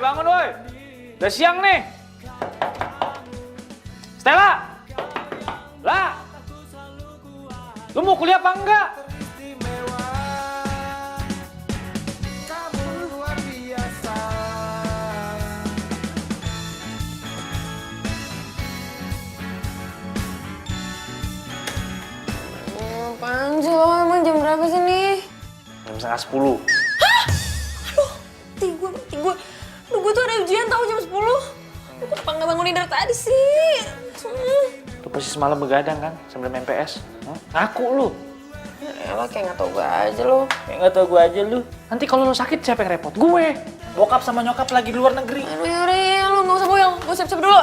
bangun woi. Udah siang nih. Stella. Lah. Lu mau kuliah apa enggak? Apaan sih lo, emang jam berapa sih nih? Jam setengah 10. Hah? Aduh, gue. Aduh, gue tuh ada ujian tau jam 10. Gue kenapa nggak bangunin dari tadi sih? Lu pasti semalam begadang kan sambil main PS? Ngaku lu. Ya elah, kayak nggak tau gue aja lo. Kayak nggak tau gue aja lu. Nanti kalau lu sakit siapa yang repot? Gue. Bokap sama nyokap lagi di luar negeri. Aduh yaudah ya, lo nggak usah boyong. Gue siap-siap dulu.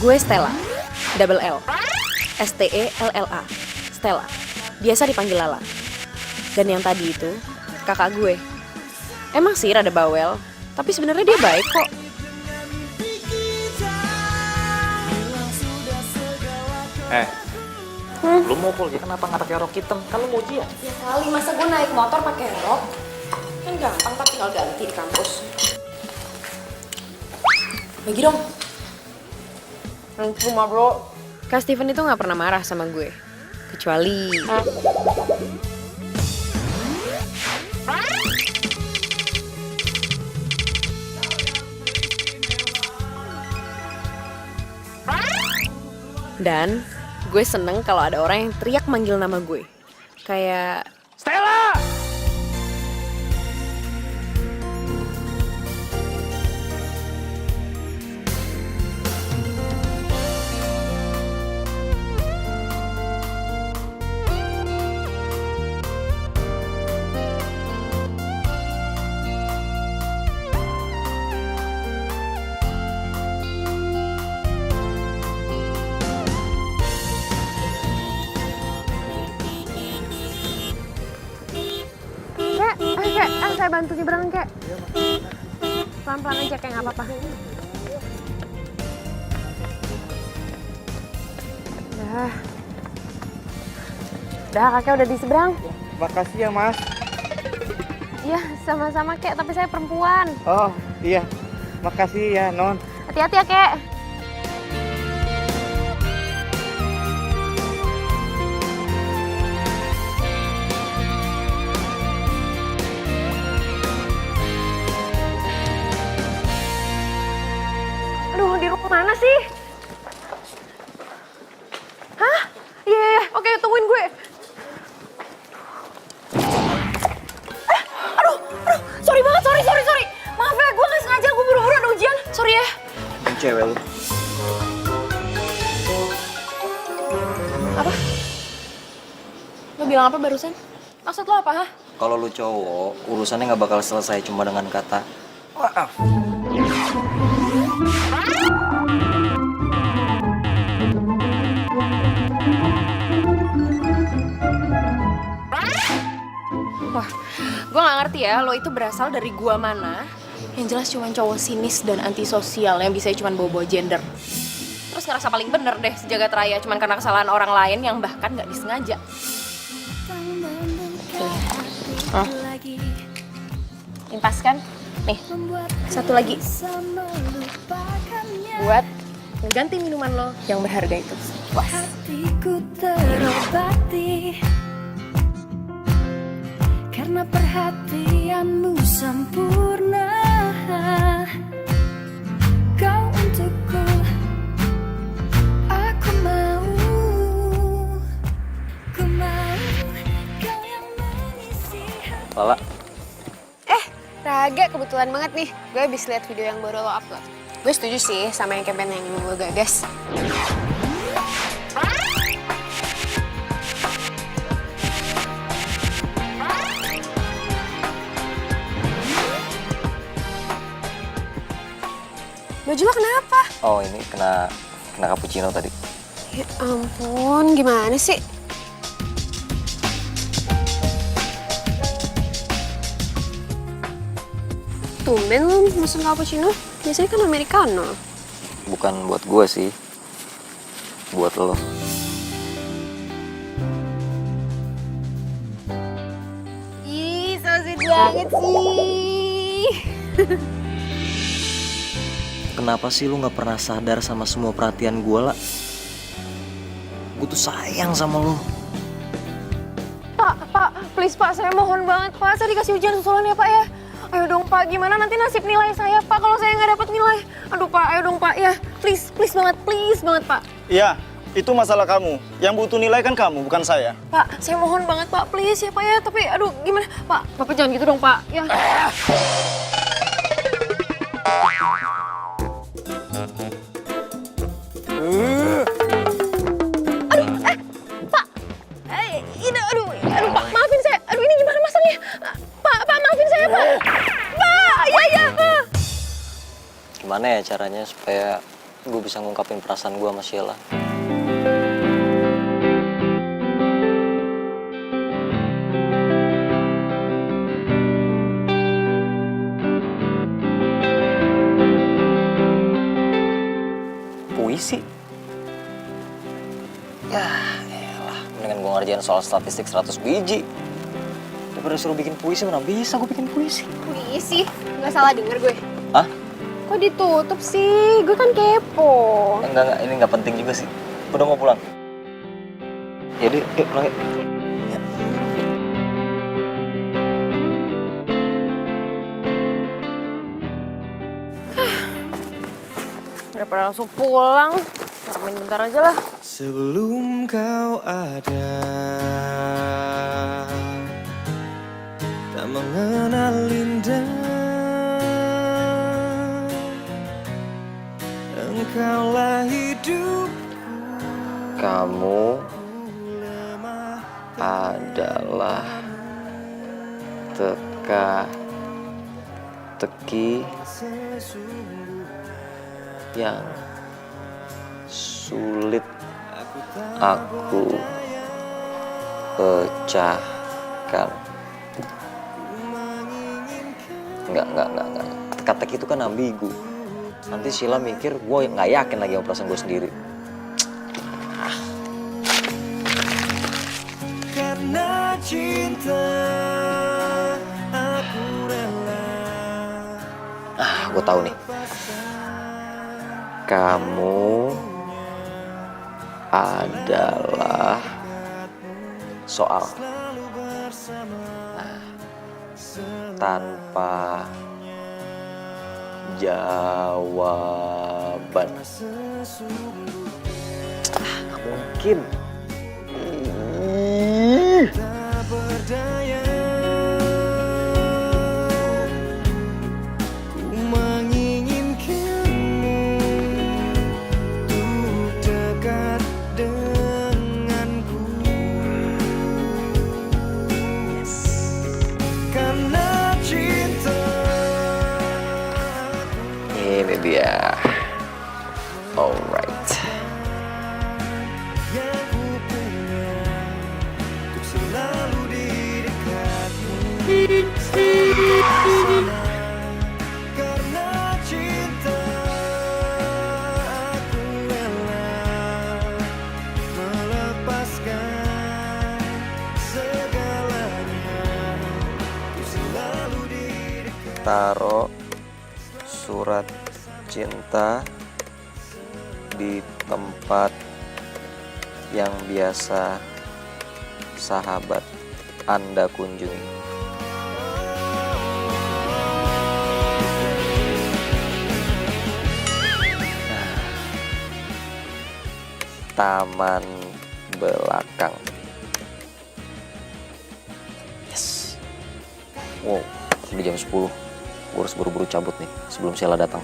Gue Stella, double L, S-T-E-L-L-A, Stella, biasa dipanggil Lala. Dan yang tadi itu, kakak gue. Emang sih rada bawel, tapi sebenarnya dia baik kok. Lu mau kuliah kenapa nggak pakai rok hitam? Kan lu mau ujian. Ya kali, masa gue naik motor pakai rok? Kan gampang, tapi tinggal ganti di kampus. Bagi dong. Cuma bro. Kak Steven itu gak pernah marah sama gue. Kecuali... Dan gue seneng kalau ada orang yang teriak manggil nama gue. Kayak... Stella! Saya bantu nyebrang, Kek. Pelan-pelan aja, kayak gak apa-apa. Udah, kakek udah di seberang. Makasih ya, Mas. Iya, sama-sama, Kek, tapi saya perempuan. Oh, iya. Makasih ya, Non. Hati-hati ya, Kek. Aduh, di rumah mana sih? Hah? Iya, oke, tungguin gue. Aduh, sorry banget, sorry. Maaf ya, gue gak sengaja, gue buru-buru ada ujian. Sorry ya. Cewek lu. Apa? Lo bilang apa barusan? Maksud lo apa, ha? Kalau lu cowok, urusannya nggak bakal selesai cuma dengan kata maaf. Wah, gue gak ngerti ya, lo itu berasal dari gua mana. Yang jelas cuma cowok sinis dan antisosial yang bisa cuma bawa-bawa gender. Terus ngerasa paling bener deh sejagat raya cuma karena kesalahan orang lain yang bahkan gak disengaja. Hah? Impas kan? Nih, satu lagi. Buat ngeganti minuman lo yang berharga itu. Puas. Hatiku terobati karena perhatianmu sempurna. Kau untukku, aku mau kau yang mengisi hati. Lala, Raga, kebetulan banget nih. Gue habis lihat video yang baru lo upload. Gue setuju sih sama yang campaign yang gue gagas. Baju lo kenapa? oh ini kena cappuccino tadi. Ya ampun, gimana sih? Tumben lo mesen cappuccino. Biasanya kan americano. Bukan buat gue sih, buat lo. banget sih. Kenapa sih lu nggak pernah sadar sama semua perhatian gue lah? Gue tuh sayang sama lu. Pak, please Pak, saya mohon banget Pak. Saya dikasih ujian susulan ya Pak ya. Ayo dong Pak, gimana nanti nasib nilai saya Pak kalau saya nggak dapat nilai? Aduh Pak, ayo dong Pak ya. Please banget Pak. Iya, itu masalah kamu. Yang butuh nilai kan kamu, bukan saya. Pak, saya mohon banget Pak, please ya Pak ya. Tapi aduh gimana? Pak, Bapak jangan gitu dong Pak. Ya. Aduh Pak, maafin saya. Aduh ini gimana masangnya? Pak, maafin saya Pak. Pak, ya Pak. Gimana ya caranya supaya gue bisa ngungkapin perasaan gue sama Sheila? Puisi? Ya, elah. Mendingan gue ngerjain soal statistik 100 biji. Daripada suruh bikin puisi, mana bisa gue bikin puisi? Puisi, nggak salah denger gue. Hah? Kok ditutup sih? Gue kan kepo. Enggak, ini nggak penting juga sih. Udah mau pulang. Yaudah, yuk pulang yuk. Daripada langsung pulang, main bentar aja lah. Sebelum kau ada, tak mengenal indah, engkaulah hidup. Kamu adalah teka-teki yang sulit aku pecahkan. Enggak. Teka-teki itu kan ambigu. Nanti Sheila mikir gue nggak yakin lagi sama perasaan gue sendiri. Karena cinta aku rela. Gue tahu nih. Kamu adalah soal. Nah, tanpa jawaban. Nggak mungkin. Tak berdaya, ku menginginkanmu untuk dekat denganku. Karena cinta. Ini dia. Alright. Yang ku punya untuk selalu di dekatmu. Karena cinta aku rela melepaskan segalanya untuk selalu di dekatmu. Taruh surat cinta di tempat yang biasa sahabat Anda kunjungi. Nah, taman belakang. Yes. Wow, sudah jam 10. Gue harus buru-buru cabut nih sebelum Sheila datang.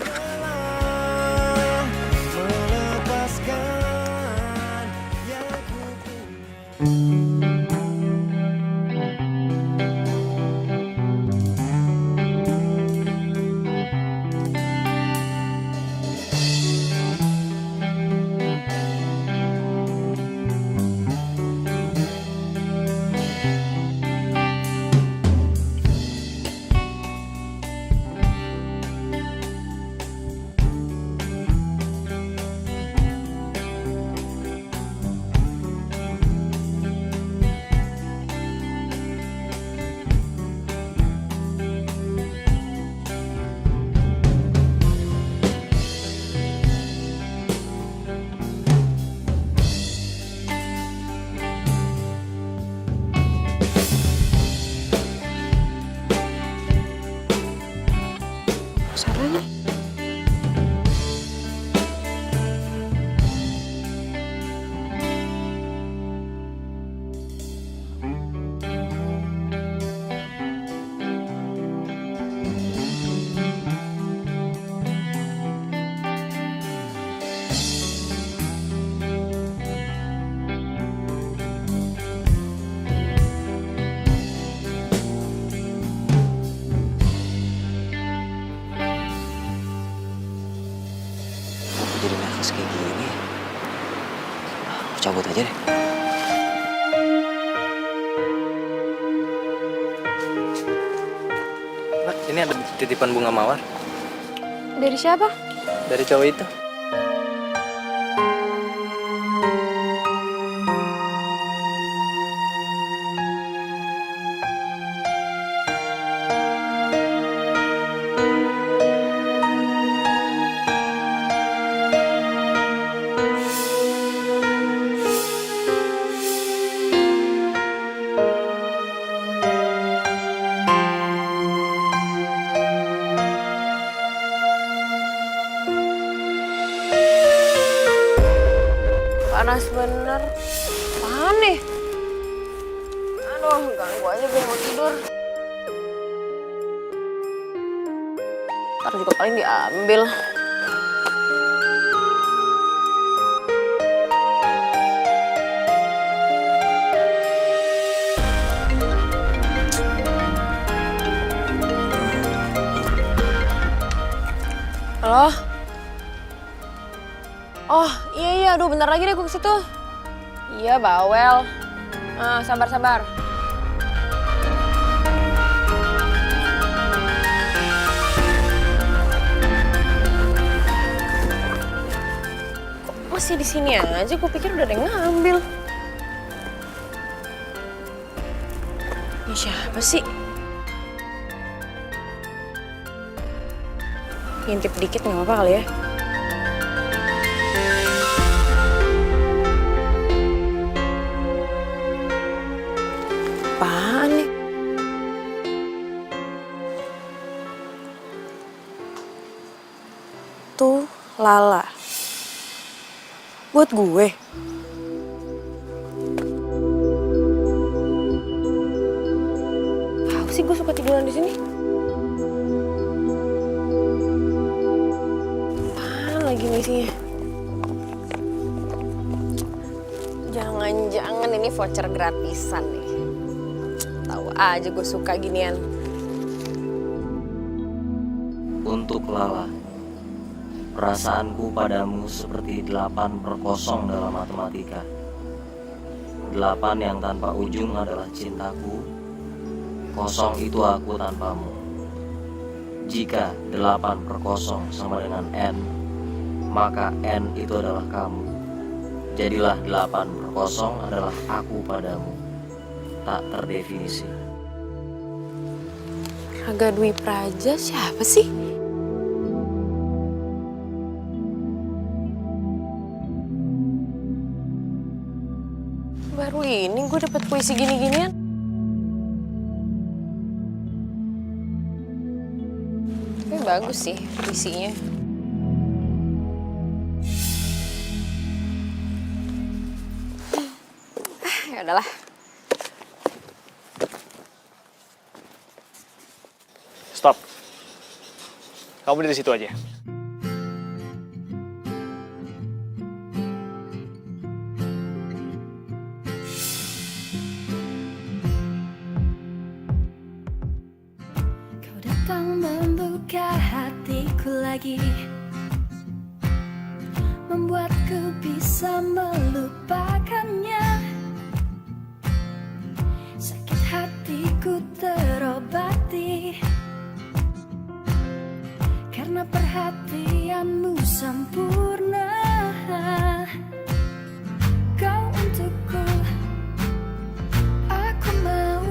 Caranya? Aku jadi nervous kayak gini. Aku cabut aja deh. Mbak, ini ada titipan bunga mawar Dari siapa? dari cowok itu. Panas bener. Apaan nih? Aduh, ganggu aja gue mau tidur. Ntar juga paling diambil. Halo? Oh, iya, aduh bentar lagi deh gue ke situ. Iya, bawel. Sabar. Kok masih di sini aja? Gue pikir udah ada yang ngambil. Ini siapa sih? Ngintip dikit nggak apa-apa kali ya? Apaan nih? Tuh, Lala. Buat gue. Tahu sih gue suka tiduran di sini. Apaan lagi nih isinya? Jangan-jangan ini voucher gratisan nih. Tahu aja gue suka ginian. Untuk Lala, perasaanku padamu seperti 8/0 dalam matematika. 8 yang tanpa ujung adalah cintaku, 0 itu aku tanpamu. Jika 8/0 sama dengan N, maka N itu adalah kamu. Jadilah 8/0 adalah aku padamu. Tak terdefinisi. Raga Dwi Praja siapa sih? Baru ini gue dapet puisi gini-ginian. Tapi bagus sih puisinya. Ya udahlah. Stop. Kamu di situ aja. Kau datang membuka hatiku lagi, membuatku bisa melupakannya. Sakit hatiku terobati karena perhatianmu sempurna. Kau untukku, aku mau.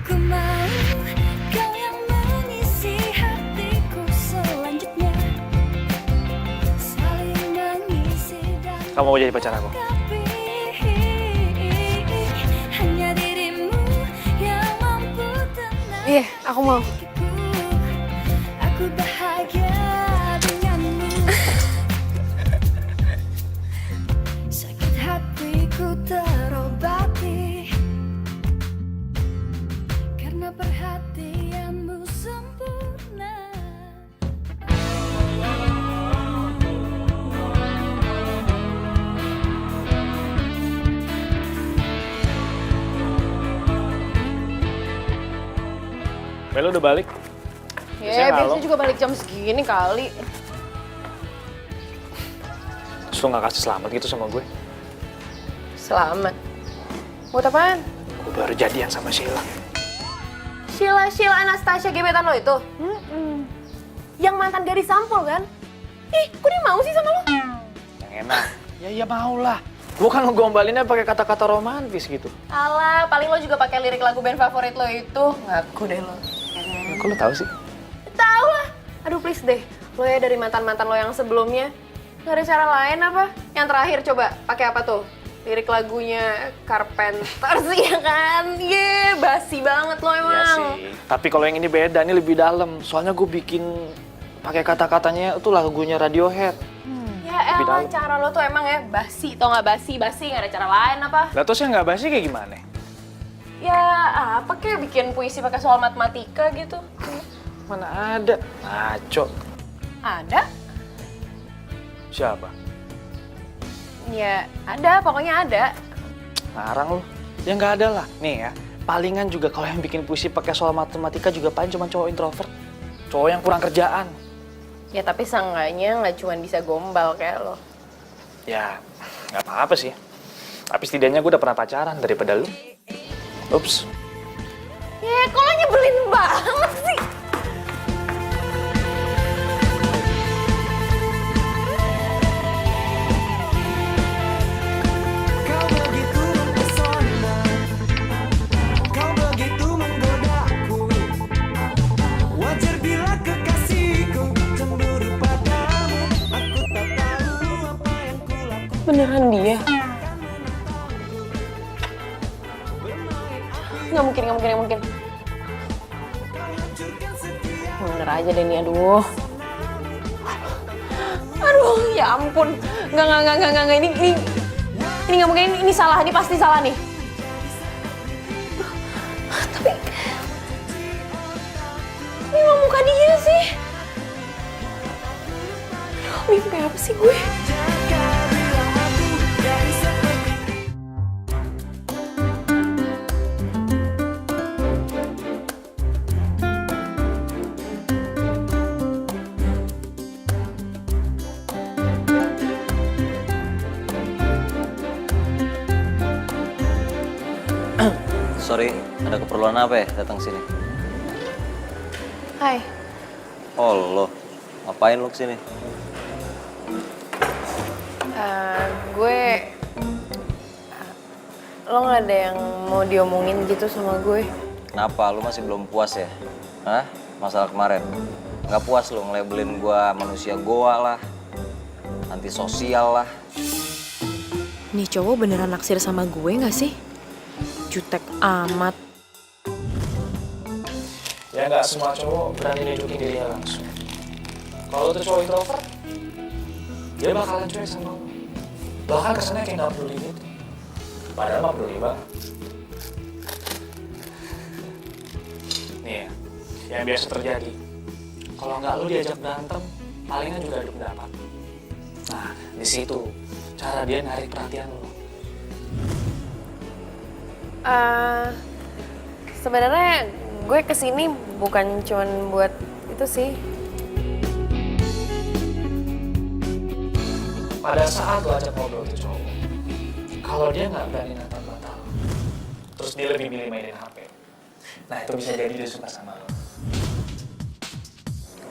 Ku mau kau yang mengisi hatiku selanjutnya, saling mengisi dan Kamu mau jadi pacar aku? melengkapi. Hanya dirimu yang mampu tenang Iya, aku mau. hatiku. Melo udah balik? Ya, Biasanya biasanya juga balik jam segini kali. Terus lo gak kasih selamat gitu sama gue? Selamat. Buat apaan? Gue baru jadian sama Sheila. Sheila Anastasia gebetan lo itu? Yang mantan gadis sampul kan? Ih, kok dia mau sih sama lo? Yang enak. Ya iya mau lah. Gue kan ngegombalinnya pakai kata-kata romantis gitu. Alah, paling lo juga pakai lirik lagu band favorit lo itu. Ngaku deh lo. Kok lo tahu sih? Tahu lah. Aduh please deh. Lo ya dari mantan-mantan lo yang sebelumnya. Gak ada cara lain apa? Yang terakhir coba pakai apa tuh? Lirik lagunya Carpenter sih ya kan? Basi banget lo emang. Iya sih. Tapi kalau yang ini beda, ini lebih dalam. Soalnya gue bikin pakai kata-katanya itu lagunya Radiohead. Ya Lebih elah, dalam. cara lo tuh emang ya basi. Tau gak basi? Basi gak ada cara lain apa? Lah terus yang nggak basi kayak gimana? Ya apa kayak bikin puisi pakai soal matematika gitu? Mana ada? Ngaco. Ada? Siapa? Ya ada, pokoknya ada. Ngarang lo. Ya nggak ada lah. Nih ya, palingan juga kalau yang bikin puisi pakai soal matematika juga paling cuma cowok introvert. Cowok yang kurang kerjaan. Ya tapi seenggaknya nggak cuma bisa gombal kayak lo. Ya, nggak apa-apa sih. Tapi setidaknya gue udah pernah pacaran daripada lu. Ups. Ya kok lo nyebelin banget sih? Kau begitu mempesona, kau begitu menggodaku. Wajar bila kekasihku cemburu padamu. Aku tak tahu apa yang kulakukan. Beneran dia? Nggak mungkin. Bener aja deh nih, aduh. Aduh, ya ampun. Nggak, ini nggak mungkin, ini salah, ini pasti salah nih. Tapi, ini emang muka dia sih. Aduh, mimpi kayak apa sih gue? Sorry, ada keperluan apa ya datang sini? Hai. Oh lo, ngapain lo kesini? Lo nggak ada yang mau diomongin gitu sama gue? Kenapa? Lo masih belum puas ya? Hah? Masalah kemarin? Nggak puas lo ngelabelin gua manusia goa lah, antisosial lah. Nih cowok beneran naksir sama gue gak sih? Jutek amat. Ya nggak semua cowok berani nunjukin dirinya langsung. Kalau tuh cowok introvert, dia bakalan cuek sama lo. Bahkan kesannya kayak nggak peduli gitu. Padahal mah peduli banget. Nih ya, yang biasa terjadi. Kalau nggak lo diajak berantem, palingan juga adu pendapat. Nah, di situ cara dia narik perhatian lo. Sebenarnya gue kesini bukan cuman buat itu sih. Pada saat lo ajak ngobrol itu cowok, kalau dia nggak berani natap mata lo, terus dia lebih milih mainin HP, nah itu bisa jadi dia suka sama lo.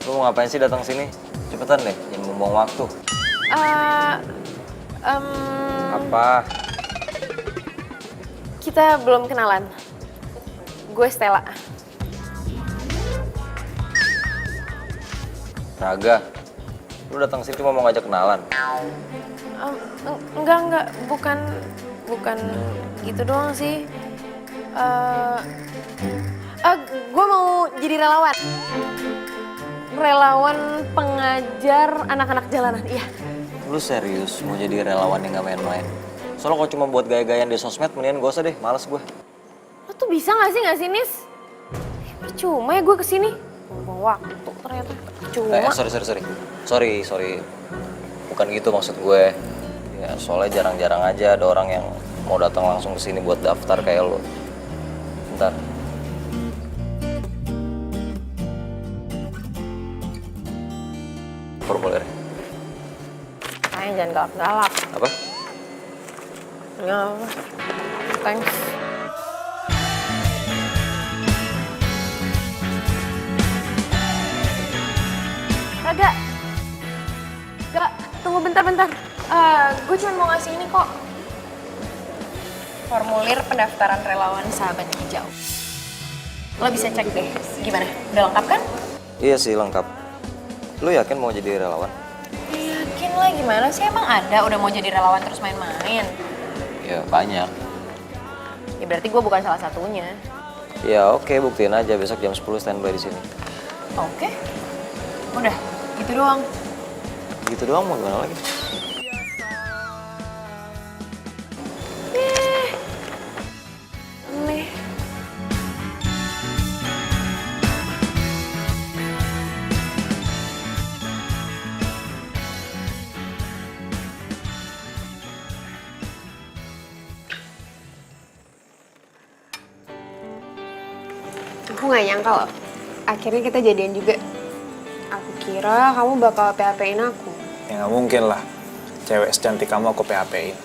Lo mau ngapain sih datang sini? Cepetan deh, jangan membuang waktu. Apa? Kita belum kenalan. Gue Stella. Raga, lu datang sini cuma mau ngajak kenalan? Enggak, bukan gitu doang sih. Gue mau jadi relawan. Relawan pengajar anak-anak jalanan, iya. Lu serius mau jadi relawan yang gak main-main? Soalnya kalau cuma buat gaya-gayaan di sosmed, mendingan gak usah deh, males gue. Lo tuh bisa gak sih, Nis? Percuma ya gue kesini. Buang waktu ternyata. Percuma. Sorry. Bukan gitu maksud gue. Ya soalnya jarang-jarang aja ada orang yang mau datang langsung ke sini buat daftar kayak lo. Bentar. formulirnya. Sayang jangan galak-galak. Apa? Ya, thanks. Raga, Gak, tunggu bentar-bentar. Gue cuma mau ngasih ini kok. Formulir pendaftaran relawan Sahabat Hijau. Lo bisa cek deh, gimana? Udah lengkap kan? Iya sih lengkap. Lu yakin mau jadi relawan? Yakin lah, gimana sih? Emang ada udah mau jadi relawan terus main-main? Ya banyak. Ya berarti gue bukan salah satunya. Ya oke, buktiin aja besok jam 10 standby di sini. Oke. Udah, gitu doang. Gitu doang mau gimana lagi? Aneh. Aku gak nyangka loh, akhirnya kita jadian juga. Aku kira kamu bakal PHP-in aku. Ya nggak mungkin lah. Cewek secantik kamu aku PHP-in.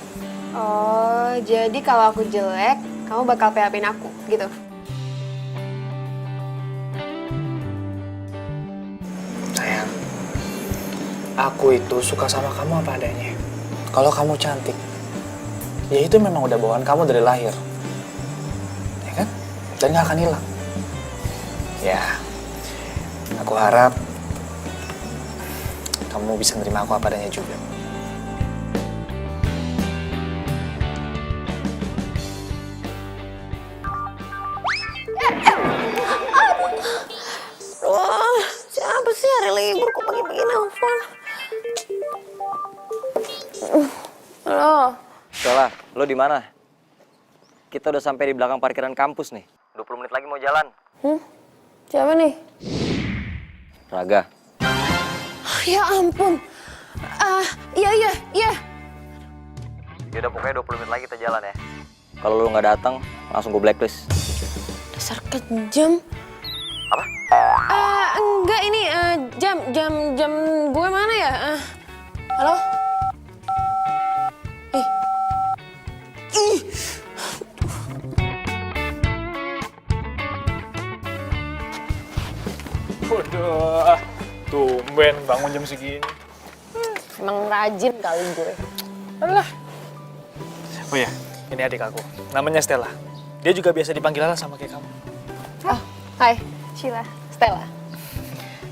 Oh, jadi kalau aku jelek, kamu bakal PHP-in aku, gitu? Sayang, aku itu suka sama kamu apa adanya. Kalau kamu cantik, ya itu memang udah bawaan kamu dari lahir. Ya kan? Dan nggak akan hilang. Ya, aku harap kamu bisa nerima aku apa adanya juga. Wah, siapa sih hari libur kok pagi-pagi nelfon? Halo. Stella, lo di mana? Kita udah sampai di belakang parkiran kampus nih. 20 menit lagi mau jalan. Siapa nih? Raga. Ya ampun. Iya. Ya udah pokoknya 20 menit lagi kita jalan ya. Kalau lo nggak datang, langsung gue blacklist. Dasar kejam. Apa? Enggak ini jam gue mana ya? Halo? Ih. Waduh, tumben bangun jam segini. Emang rajin kali gue. Alah. Oh ya, ini adik aku. Namanya Stella. Dia juga biasa dipanggil Lala sama kayak kamu. Oh, hai, Sheila, Stella.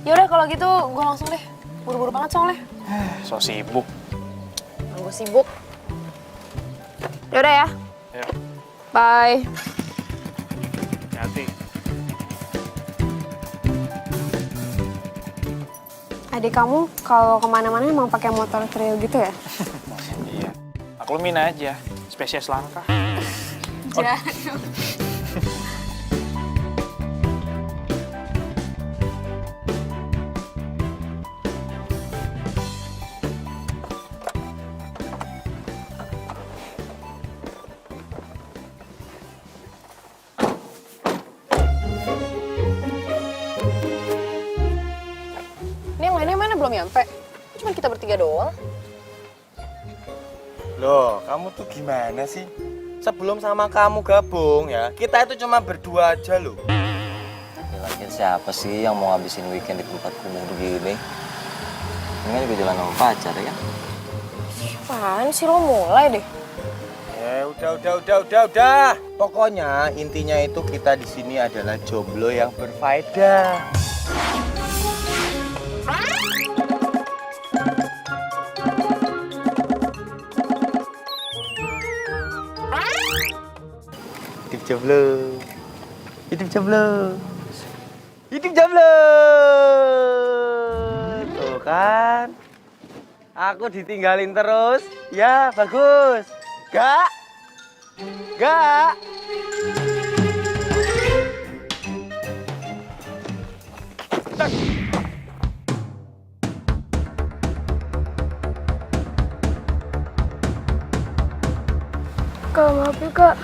Yaudah kalau gitu gue langsung deh. Buru-buru banget soalnya. So sibuk. Gue sibuk. Yaudah ya. Ya, Bye. hati. Adik kamu kalau kemana-mana emang pakai motor trail gitu ya? Iya. Maklumin aja. Spesies langka. Ini yang lainnya mana belum nyampe? Cuma kita bertiga doang. Loh, kamu tuh gimana sih? Sebelum sama kamu gabung ya, kita itu cuma berdua aja loh. Lagi siapa sih yang mau ngabisin weekend di tempat kumuh begini? Ini kan juga jalan sama pacar ya kan? Apaan sih lo mulai deh? Ya udah. Pokoknya intinya itu kita di sini adalah jomblo yang berfaedah. Hidup jomblo. Tuh kan, aku ditinggalin terus. Ya bagus. Gak. Kak, maaf ya kak.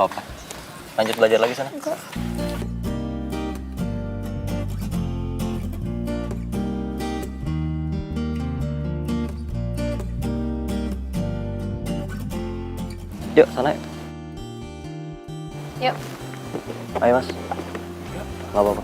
apa-apa. Lanjut belajar lagi sana. Yuk, sana yuk. Yuk. Ayo, Mas. Nggak apa-apa.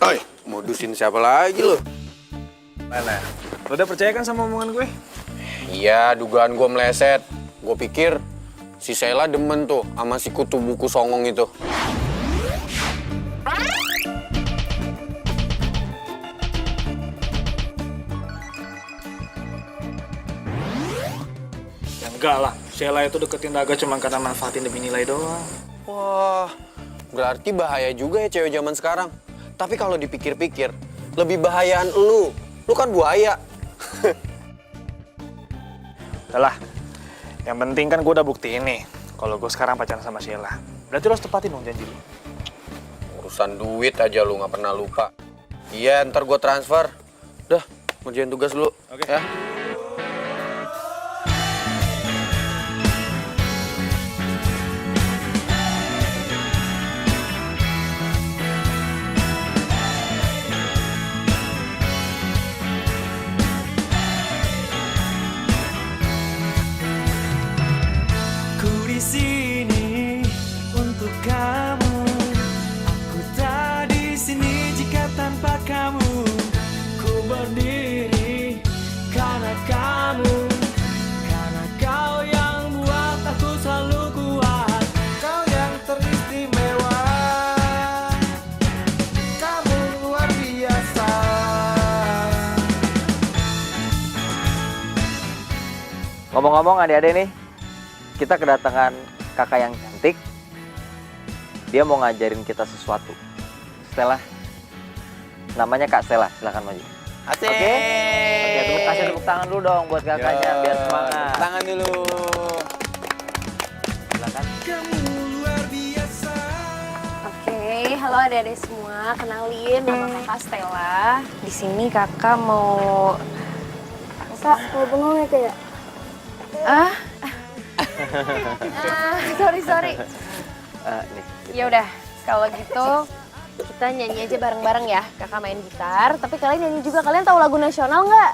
Oi, modusin siapa lagi lo? Mana? Lo udah percaya kan sama omongan gue? Iya, dugaan gue meleset. Gue pikir si Sheila demen tuh sama si kutu buku songong itu. Ya enggak lah, Sheila itu deketin Daga cuma karena manfaatin demi nilai doang. Wah, berarti bahaya juga ya cewek zaman sekarang. Tapi kalau dipikir-pikir, lebih bahayaan lu. Lu kan buaya. Udahlah, yang penting kan gue udah buktiin nih kalau gue sekarang pacaran sama Sheila. Berarti lo harus tepatin dong janji lo. Urusan duit aja lu nggak pernah lupa. Iya, ntar gue transfer. Dah, ngerjain tugas dulu. Oke. Ya. Ku di sini untuk kamu. Aku tak di sini jika tanpa kamu. Ku berdiri karena kamu. Karena kau yang buat aku selalu kuat. Kau yang teristimewa. Kamu luar biasa. Ngomong-ngomong adik-adik nih, kita kedatangan kakak yang cantik. Dia mau ngajarin kita sesuatu. Stella. Namanya Kak Stella, silakan maju. Asik. Oke, kasih tepuk tangan dulu dong buat kakaknya biar semangat. Tangan dulu. Silakan. Kamu luar biasa. Oke, halo adik-adik semua. Kenalin, nama kakak Stella. Di sini kakak mau... Kak, mau bengong ya kayak? Sorry. Nih. Ya udah, kalau gitu kita nyanyi aja bareng-bareng ya. Kakak main gitar, tapi kalian nyanyi juga. Kalian tahu lagu nasional nggak?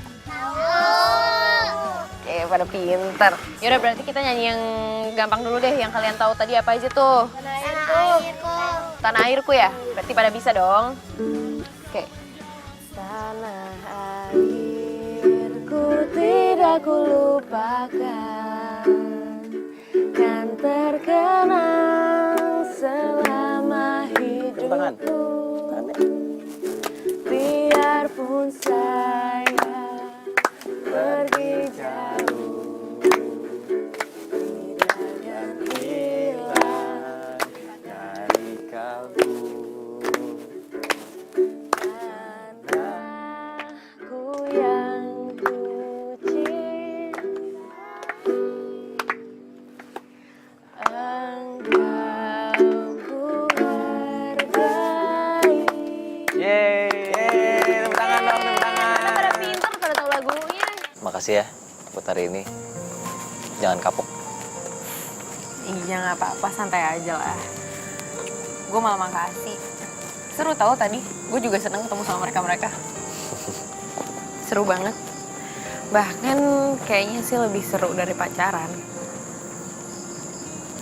Oke, pada pinter. Ya udah, berarti kita nyanyi yang gampang dulu deh. Yang kalian tahu tadi apa aja tuh? Tanah airku ya? Berarti pada bisa dong. Oke. Tanah airku tidak kulupakan, kan terkenang selama hidupku. Biarpun saya pergi jauh, tidak akan hilang dari kalbu. Tanahku yang ku cinta, engkau ku hargai. Yeay, tepuk tangan dong, tepuk tangan. Karena pada pinter, pada tahu lagunya. Makasih ya buat hari ini. Jangan kapok. Iya, nggak apa-apa, santai aja lah. Gue malah makasih. Seru tau tadi, gue juga seneng ketemu sama mereka-mereka. Seru banget. Bahkan kayaknya sih lebih seru dari pacaran.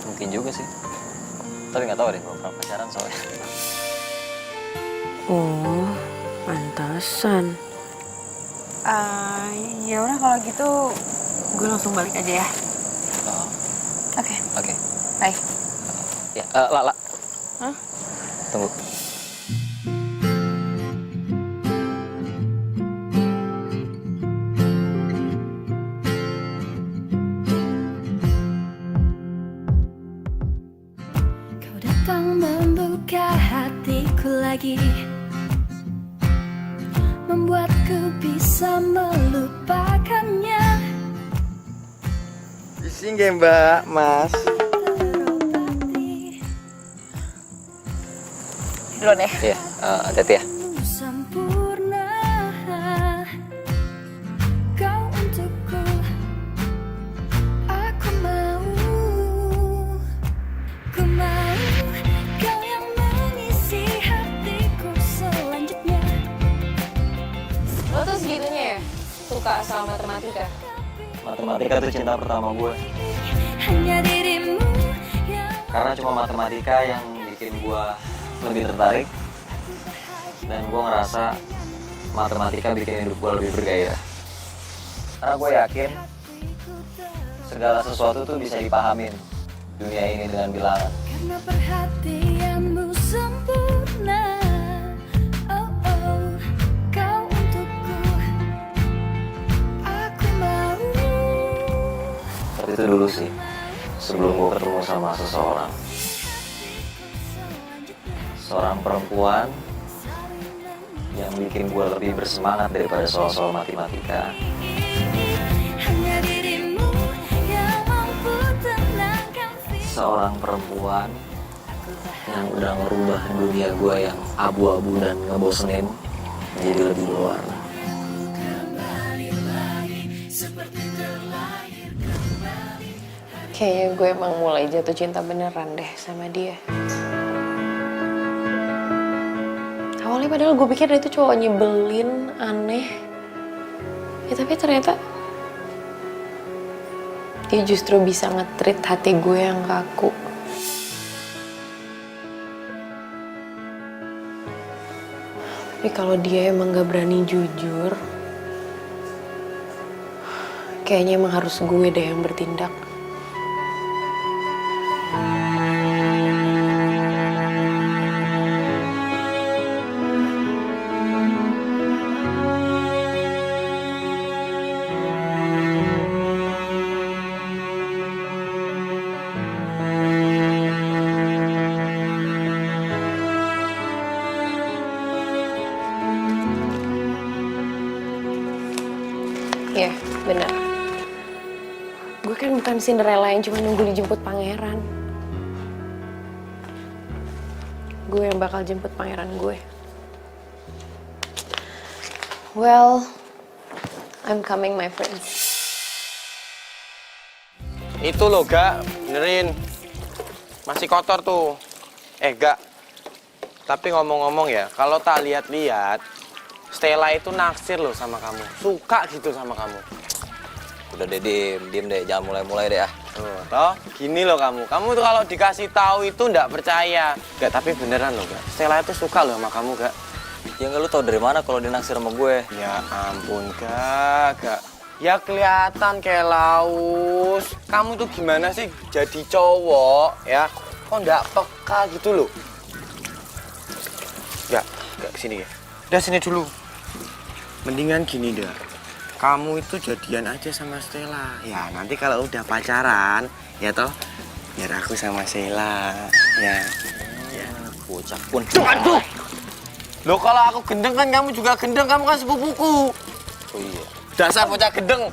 Mungkin juga sih. Tapi nggak tahu deh kalau pernah pacaran soalnya. Oh, pantasan. Ya udah kalau gitu, gue langsung balik aja ya. Oh, Oke, oke. bye. Ya, Lala. Hah? Tunggu. Kau datang membuka hatiku lagi, membuatku bisa melupakannya. Bising ya Mbak, Mas. Terus Duluan ya. Iya, hati-hati ya. Sempurna kau untukku, aku mau kau yang mengisi hatiku selanjutnya. Lo tuh segitunya ya suka sama matematika? Matematika tuh cinta pertama gue. Hanya dirimu yang Karena cuma matematika yang bikin gue lebih tertarik. Dan gue ngerasa matematika bikin hidup gue lebih bergairah. Karena gue yakin segala sesuatu tuh bisa dipahamin dunia ini dengan bilangan. karena perhatianmu sempurna. Oh oh, kau untukku, aku mau. Tapi itu dulu sih, sebelum gue ketemu sama seseorang. Seorang perempuan yang bikin gue lebih bersemangat daripada soal-soal matematika. Hanya dirimu yang mampu tenangkan Seorang perempuan yang udah ngerubah dunia gue yang abu-abu dan ngebosenin menjadi lebih berwarna. Kayaknya gue emang mulai jatuh cinta beneran deh sama dia. Awalnya padahal gue pikir dia tuh cowok nyebelin, aneh. Ya tapi ternyata dia justru bisa nge-treat hati gue yang kaku. Tapi kalau dia emang gak berani jujur, kayaknya emang harus gue deh yang bertindak. Iya, benar. Gue kan bukan Cinderella yang cuma nunggu dijemput pangeran. Gue yang bakal jemput pangeran gue. Well, I'm coming, my friends. Itu loh, Gak. Benerin. Masih kotor tuh. Gak. Tapi ngomong-ngomong ya, kalau tak lihat-lihat, Stella itu naksir loh sama kamu. Suka gitu sama kamu. Udah deh, diem deh, jangan mulai-mulai deh ah. Toh, gini loh kamu. Kamu tuh kalau dikasih tahu itu nggak percaya. Gak, tapi beneran loh, Gak. Stella itu suka loh sama kamu, Gak. Ya nggak, lu tau dari mana kalau dia naksir sama gue? Ya ampun, Gak. Ya kelihatan kayak laus. Kamu tuh gimana sih jadi cowok, ya? Kok nggak peka gitu loh? Gak kesini ya. Udah sini dulu. Mendingan gini dah. Kamu itu jadian aja sama Stella. Ya nanti kalau udah pacaran, ya toh, biar aku sama Stella. Ya. Bocah pun. Aduh. Loh kalau aku gendeng kan kamu juga gendeng, kamu kan sepupuku. Oh iya. Dasar bocah gendeng.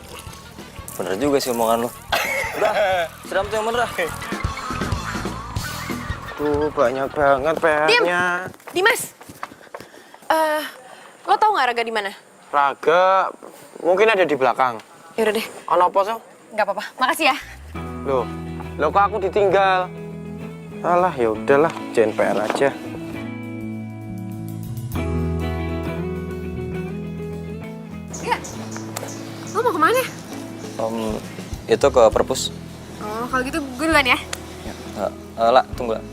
Bener juga sih omongan lu. Udah, siram tuh yang bener ah. Tuh banyak banget PR-nya. Dimas, lo tau nggak Raga di mana? Raga mungkin ada di belakang. Yaudah deh, Ono apa so? nggak apa-apa. Makasih ya. Loh kok aku ditinggal? Alah ya udahlah, jangan PR aja. Gak, lo mau kemana? Itu ke perpus. Oh, kalau gitu gue duluan ya. Lah, tunggu lah.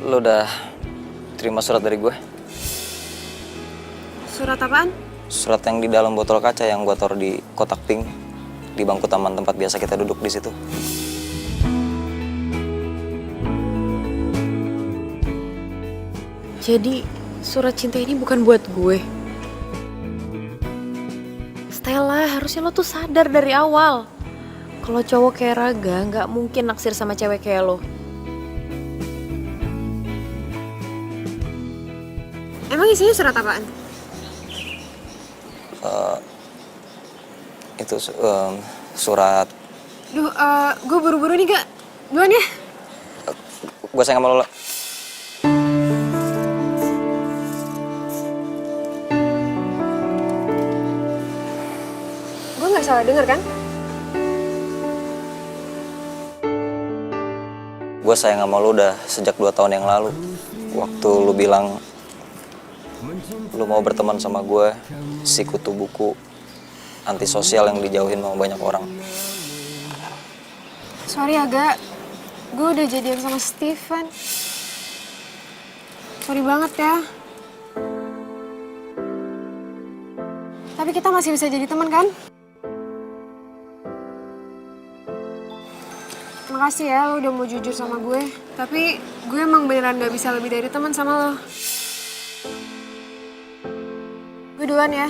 Lu udah terima surat dari gue? Surat apaan? Surat yang di dalam botol kaca yang gue taruh di kotak pink di bangku taman tempat biasa kita duduk di situ. Jadi, surat cinta ini bukan buat gue. Stella, harusnya lo tuh sadar dari awal. Kalau cowok kayak Raga nggak mungkin naksir sama cewek kayak lo. Emang isinya surat apaan? Itu surat. Duh, gue buru-buru nih, Gak. Duluan ya. Gue sayang sama lo. nggak salah denger kan? Gue sayang sama lu udah sejak 2 tahun yang lalu. Waktu lu bilang lu mau berteman sama gue, si kutu buku antisosial yang dijauhin sama banyak orang. Sorry agak, gue udah jadian sama Steven. Sorry banget ya. Tapi kita masih bisa jadi teman kan? Makasih ya lo udah mau jujur sama gue. Tapi gue emang beneran gak bisa lebih dari teman sama lo. Gue duluan ya.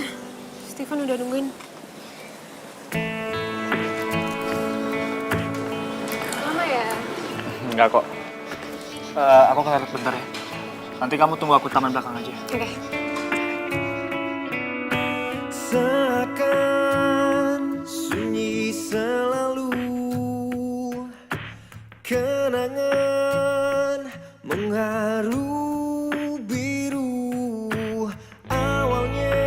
Steven udah nungguin. Lama ya? Enggak kok. Aku ke toilet bentar ya. Nanti kamu tunggu aku taman belakang aja. Oke. Seakan sunyi selalu, kenangan mengharu biru. Awalnya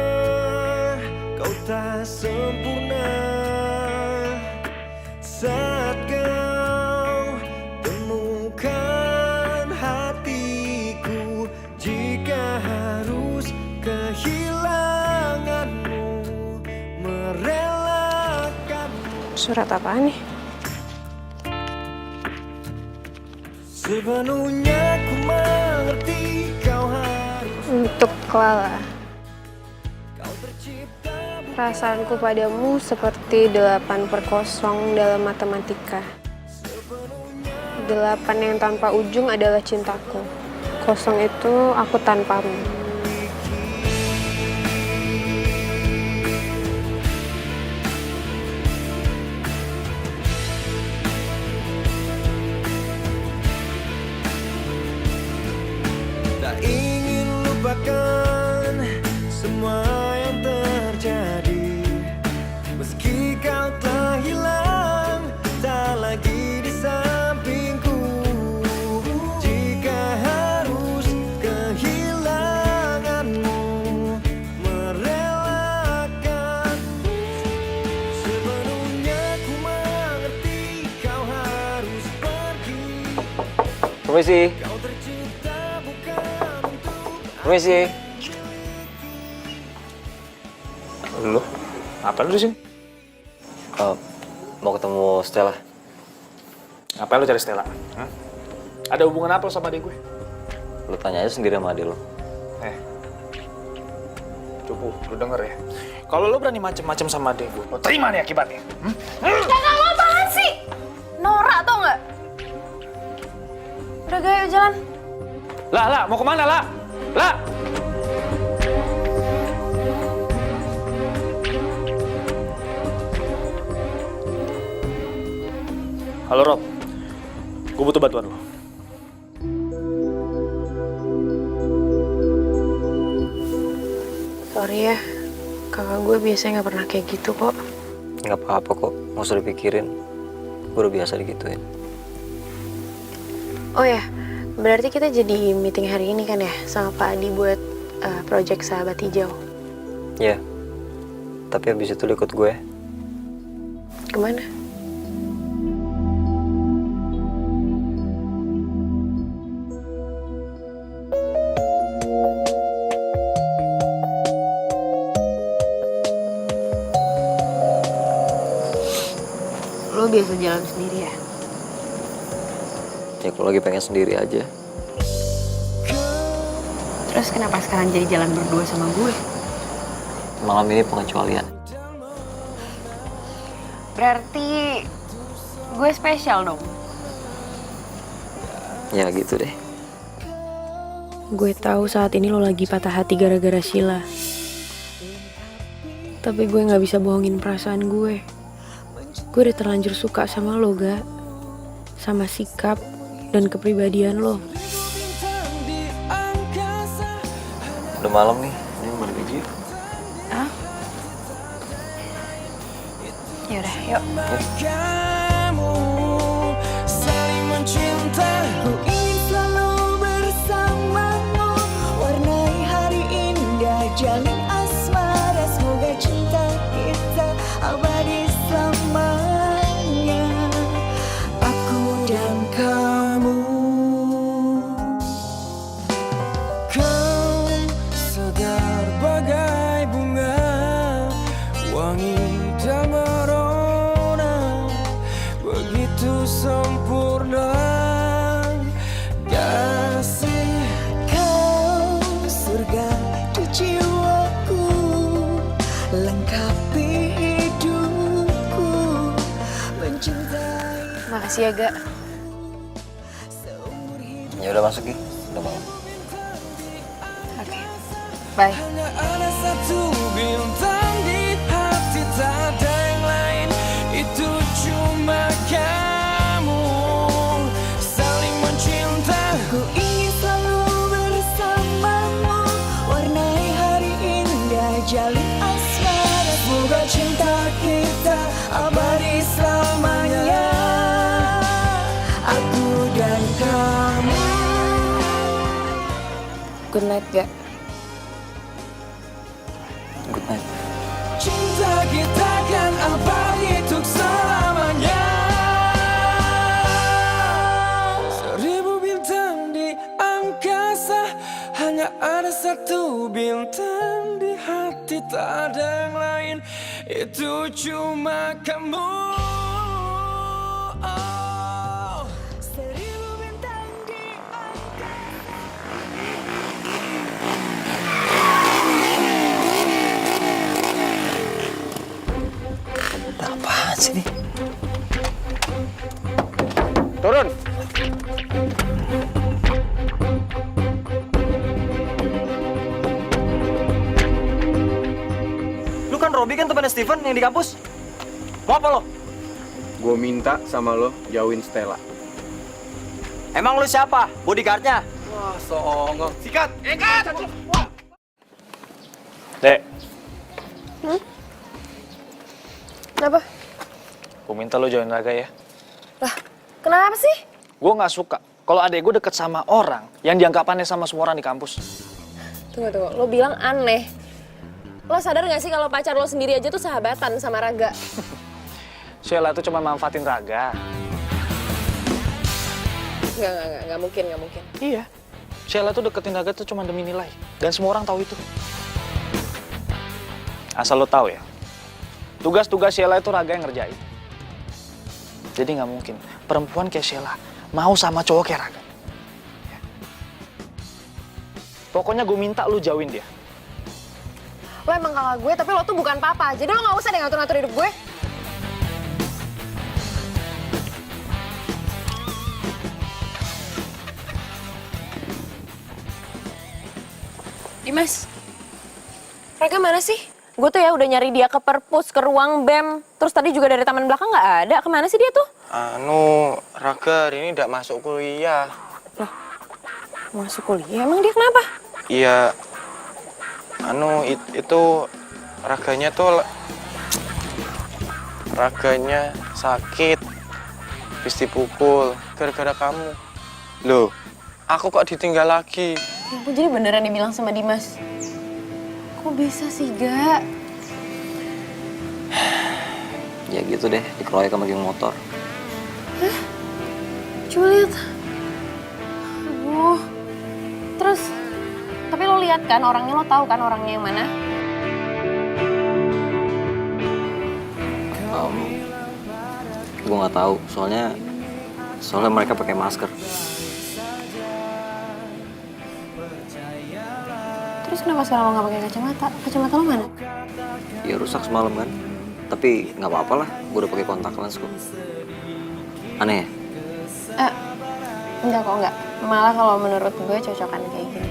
kau tak sempurna, saat kau temukan hatiku. Jika harus kehilanganmu, merelakanmu. Surat apaan nih? Sepenuhnya ku mengerti kau harus. Untuk Lala. Kau tercipta Perasaanku padamu seperti 8/0 dalam matematika. 8 yang tanpa ujung adalah cintaku. 0 itu aku tanpamu. tak ingin lupakan semua yang terjadi. Meski kau telah hilang, tak lagi di sampingku. Jika harus kehilanganmu, merelakanmu. Sepenuhnya ku mengerti kau harus pergi. Permisi. Kau tercipta bukan untuk Permisi. Lu? Apa lu di sini? Mau ketemu Stella. Ngapain lu cari Stella? Hah? Ada hubungan apa lu sama adik gue? Lu tanya aja sendiri sama adik lu. Cupu, lu denger ya. Kalau lu berani macem-macem sama adik gue, lu terima nih akibatnya. Kakak lo apaan sih? Norak tau nggak? Udah gaya jalan. Lah, mau kemana, lah? Lah! Halo, Rob. Gue butuh bantuan lo. Sorry ya, kakak gue biasanya nggak pernah kayak gitu kok. Nggak apa-apa kok, nggak usah dipikirin. Gue udah biasa digituin. Oh ya, berarti kita jadi meeting hari ini kan ya sama Pak Adi buat project Sahabat Hijau. Ya, tapi habis itu lu ikut gue. Kemana? Lo biasa jalan sendiri ya? Ya kalau lagi pengen sendiri aja. Terus kenapa sekarang jadi jalan berdua sama gue? Malam ini pengecualian. Berarti gue spesial dong? Ya gitu deh. Gue tahu saat ini lo lagi patah hati gara-gara Sheila. Tapi gue gak bisa bohongin perasaan gue. Gue udah terlanjur suka sama lo, Ga. Sama sikap dan kepribadian lo. Udah malam nih, ini balik aja yuk. Yaudah, yuk. kamu saling mencinta. Ku ingin selalu bersamamu, warnai hari indah, jalin asmara. Semoga cinta kita abadi Makasih ya, Ga. Ya udah masuk Gi, udah malam. Oke. Bye. Hanya ada satu bintang di hati, tak ada yang lain. Itu cuma kamu. Saling mencinta. Ku ingin selalu bersamamu, warnai hari indah, jalin asmara. Semoga cinta kita abadi selamanya. Aku dan kamu. Good night, Ga. Good night. Cinta kita kan abadi untuk selamanya. 1000 bintang di angkasa, hanya ada satu bintang di hati, tak ada yang lain. Itu cuma kamu. Oh. 1000 bintang di Apaan sih nih? Turun. Lu kan Robby kan temannya Steven yang di kampus. Mau apa lo? Gue minta sama lo jauhin Stella. Emang lu siapa? Bodyguardnya? Wah, songong. Sikat! Dek, Kenapa? gue minta lo join Raga ya. Lah, kenapa sih? Gue nggak suka kalau adek gue deket sama orang yang dianggap aneh sama semua orang di kampus. Tunggu. Lo bilang aneh. Lo sadar gak sih kalau pacar lo sendiri aja tuh sahabatan sama Raga? Sheila tuh cuma manfaatin Raga. Nggak mungkin. Iya. Sheila tuh deketin Raga tuh cuma demi nilai. Dan semua orang tahu itu. Asal lo tahu ya, tugas-tugas Sheila itu Raga yang ngerjain. Jadi nggak mungkin perempuan kayak Sheila mau sama cowok kayak Raga. Ya. Pokoknya gue minta lu jauhin dia. Lo emang kakak gue, tapi lo tuh bukan papa. Jadi lo nggak usah deh ngatur-ngatur hidup gue. Dimas, Raga mana sih? Gue tuh ya udah nyari dia ke perpus, ke ruang BEM. Terus tadi juga dari taman belakang nggak ada. Kemana sih dia tuh? Raga hari ini tidak masuk kuliah. Loh, masuk kuliah? Emang dia kenapa? Iya, itu raganya tuh raganya sakit, habis dipukul gara-gara kamu. Loh, aku kok ditinggal lagi? Ya ampun, jadi beneran dibilang sama Dimas. Kok bisa sih, Ga? Ya gitu deh, dikeroyok sama geng motor. Hah? Coba lihat. Aduh. Terus, tapi lo lihat kan orangnya, lo tahu kan orangnya yang mana? Gue nggak tahu, soalnya mereka pakai masker. Terus kenapa sekarang lo nggak pakai kacamata? Kacamata lo mana? Ya rusak semalam kan. Tapi nggak apa-apa lah, gue udah pakai kontak lens kok. Aneh ya? Enggak kok, enggak. Malah kalau menurut gue cocokan kayak gini.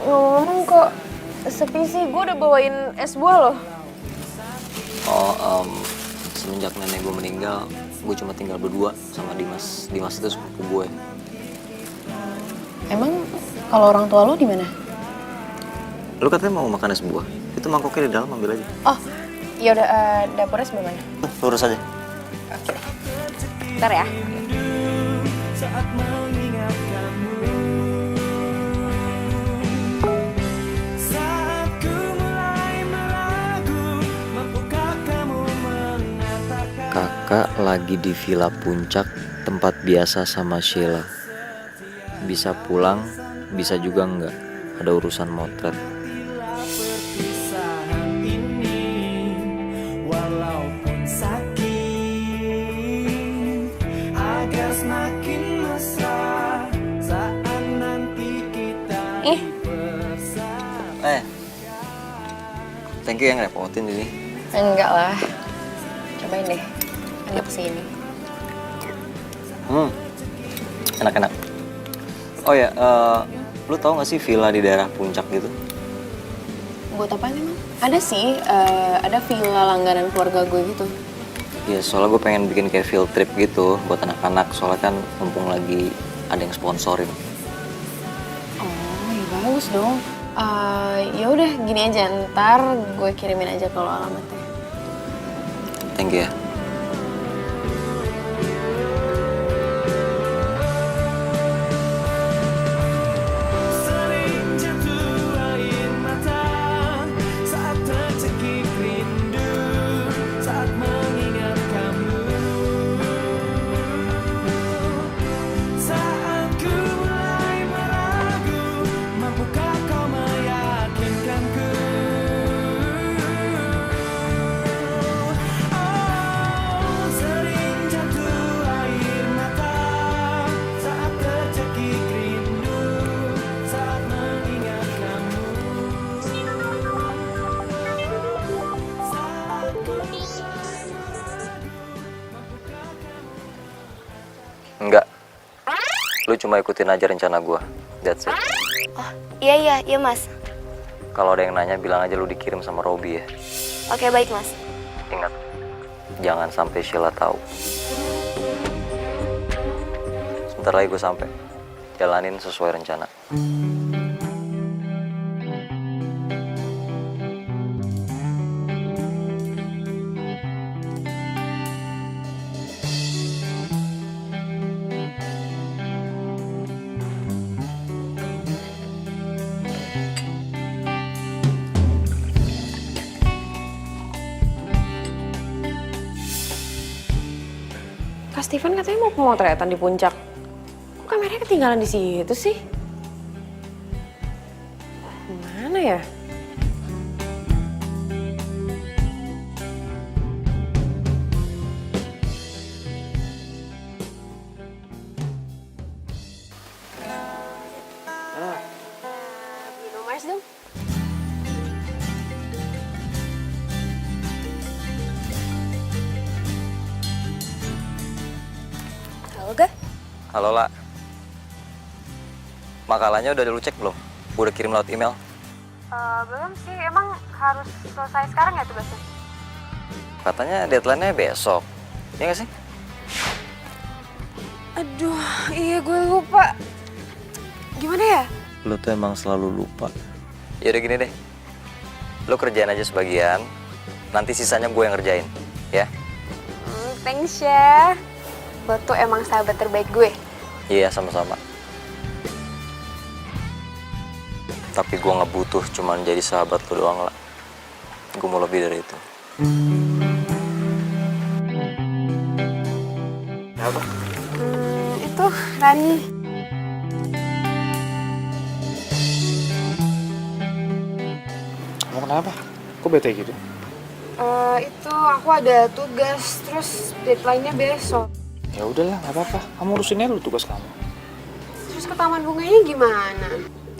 Orang kok sepi sih, gue udah bawain es buah loh. Oh, semenjak nenek gue meninggal, gue cuma tinggal berdua sama Dimas. Dimas itu sepupu gue. Emang kalau orang tua lo di mana? Lu katanya mau makan es buah? Itu mangkoknya di dalam, ambil aja. Oh, ya udah, dapurnya sebelah mana? Lurus aja. Bentar ya. Saat mengingat kamu, saat ku mulai meragu, mampukah kamu mengatakan? Kakak lagi di Villa Puncak, tempat biasa sama Sheila. Bisa pulang, bisa juga enggak. Ada urusan motret. Perpisahan ini, walaupun sakit, agar semakin mesra saat nanti kita bersama. Thank you yang ngerepotin ini. Enggak lah. Cobain deh, enak sih ini. Enak-enak. Oh ya, lu tau gak sih villa di daerah puncak gitu? Buat apaan emang? Ada sih, ada villa langganan keluarga gue gitu. Ya soalnya gue pengen bikin kayak field trip gitu buat anak-anak. Soalnya kan mumpung lagi ada yang sponsorin. Oh, ya bagus dong. Ya udah gini aja, ntar gue kirimin aja kalau alamatnya. Thank you ya. Sering jatuh air mata saat tercekik rindu, saat mengingat kamu. Saat ku mulai meragu, mampukah kau meyakinkanku? Oh, sering jatuh air mata saat tercekik rindu, saat mengingat kamu. Saat ku mulai meragu. Enggak. Lu cuma ikutin aja rencana gua. That's it. Iya mas. Kalau ada yang nanya bilang aja lu dikirim sama Robby ya. Oke baik mas. Ingat, jangan sampai Sheila tahu. Sebentar lagi gue sampai. Jalanin sesuai rencana. Kak Steven katanya mau pemotretan di puncak. Kok kameranya ketinggalan di situ sih? Mana ya? Bruno Mars dong. Halo Ga? Halo, La. Makalahnya udah lu cek belum? Udah kirim lewat email? Belum sih, emang harus selesai sekarang ya tugasnya? Katanya deadline-nya besok. Iya nggak sih? Aduh, iya gue lupa. Gimana ya? Lu tuh emang selalu lupa. Yaudah gini deh. Lu kerjain aja sebagian. Nanti sisanya gue yang ngerjain. Ya? Thanks ya. Lo tuh emang sahabat terbaik gue. Iya, sama-sama. Tapi gue nggak butuh cuman jadi sahabat lu doang, La. Gue mau lebih dari itu. Apa? Itu Rani. Kamu kenapa? Kok bete gitu? Itu aku ada tugas, terus deadline-nya besok. Ya udahlah, nggak apa-apa. Kamu urusin aja dulu tugas kamu. Terus ke taman bunganya gimana?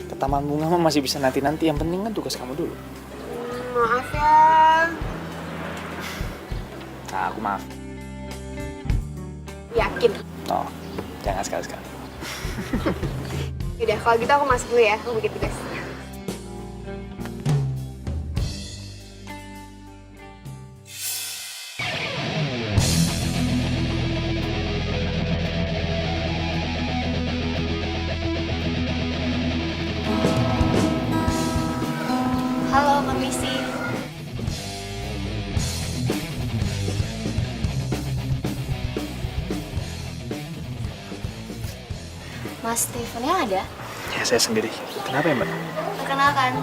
Ke taman bunga mah masih bisa nanti-nanti. Yang penting kan tugas kamu dulu. Maaf ya. Nah, aku maaf. Yakin? Oh, jangan sekali-sekali. Yaudah, kalau gitu aku masuk dulu ya, aku bikin tugas. Halo permisi. Mas Stevennya ada? Ya, saya sendiri. Kenapa ya, Mbak? Perkenalkan,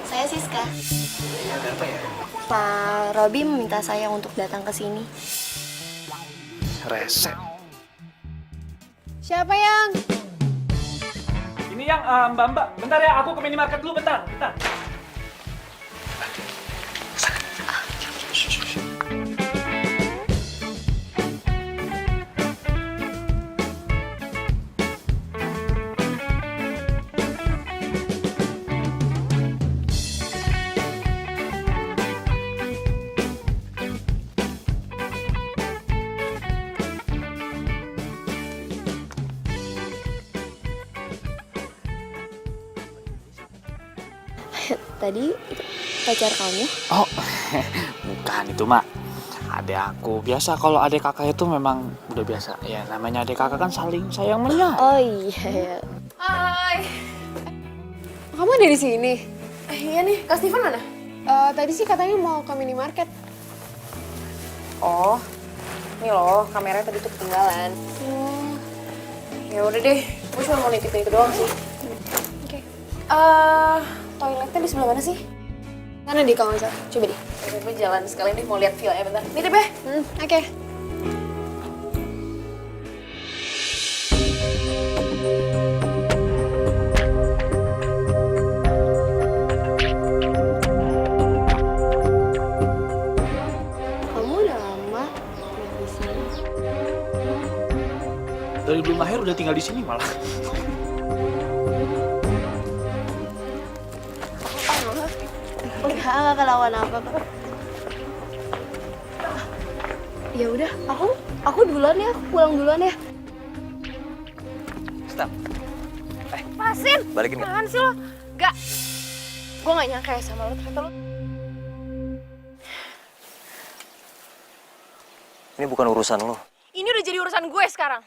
saya Siska. Ada apa ya? Pak Robby meminta saya untuk datang ke sini. Rese. Siapa yang? Ini yang Mbak. Bentar ya, aku ke minimarket dulu bentar. tadi pacar kamu? Oh, bukan itu mak. Adek aku. Biasa kalau adek kakak itu memang udah biasa. Ya namanya adek kakak kan saling sayang menyayang. Oh iya. Hai. Kamu ada di sini? Iya nih, Kak Steven mana? Tadi sih katanya mau ke minimarket. Oh, ini loh, kameranya tadi tuh ketinggalan. Ya udah deh, gue cuma mau nitipin itu doang sih. Oke. Toiletnya di sebelah mana sih? Mana di Kang Ojek? Coba deh. Gue jalan sekalian deh, mau lihat villa-nya bentar. Nitip ya? Oke. Kamu udah lama di sini? Dari belum lahir udah tinggal di sini malah. Enggak kelawan apa kok. Ya udah, aku duluan ya, aku pulang duluan ya. Stop. Pasin! Balikin nggak? Apaan sih lo? Gak. Gue gak nyangka ya sama lo, ternyata lo. Ini bukan urusan lo. Ini udah jadi urusan gue sekarang.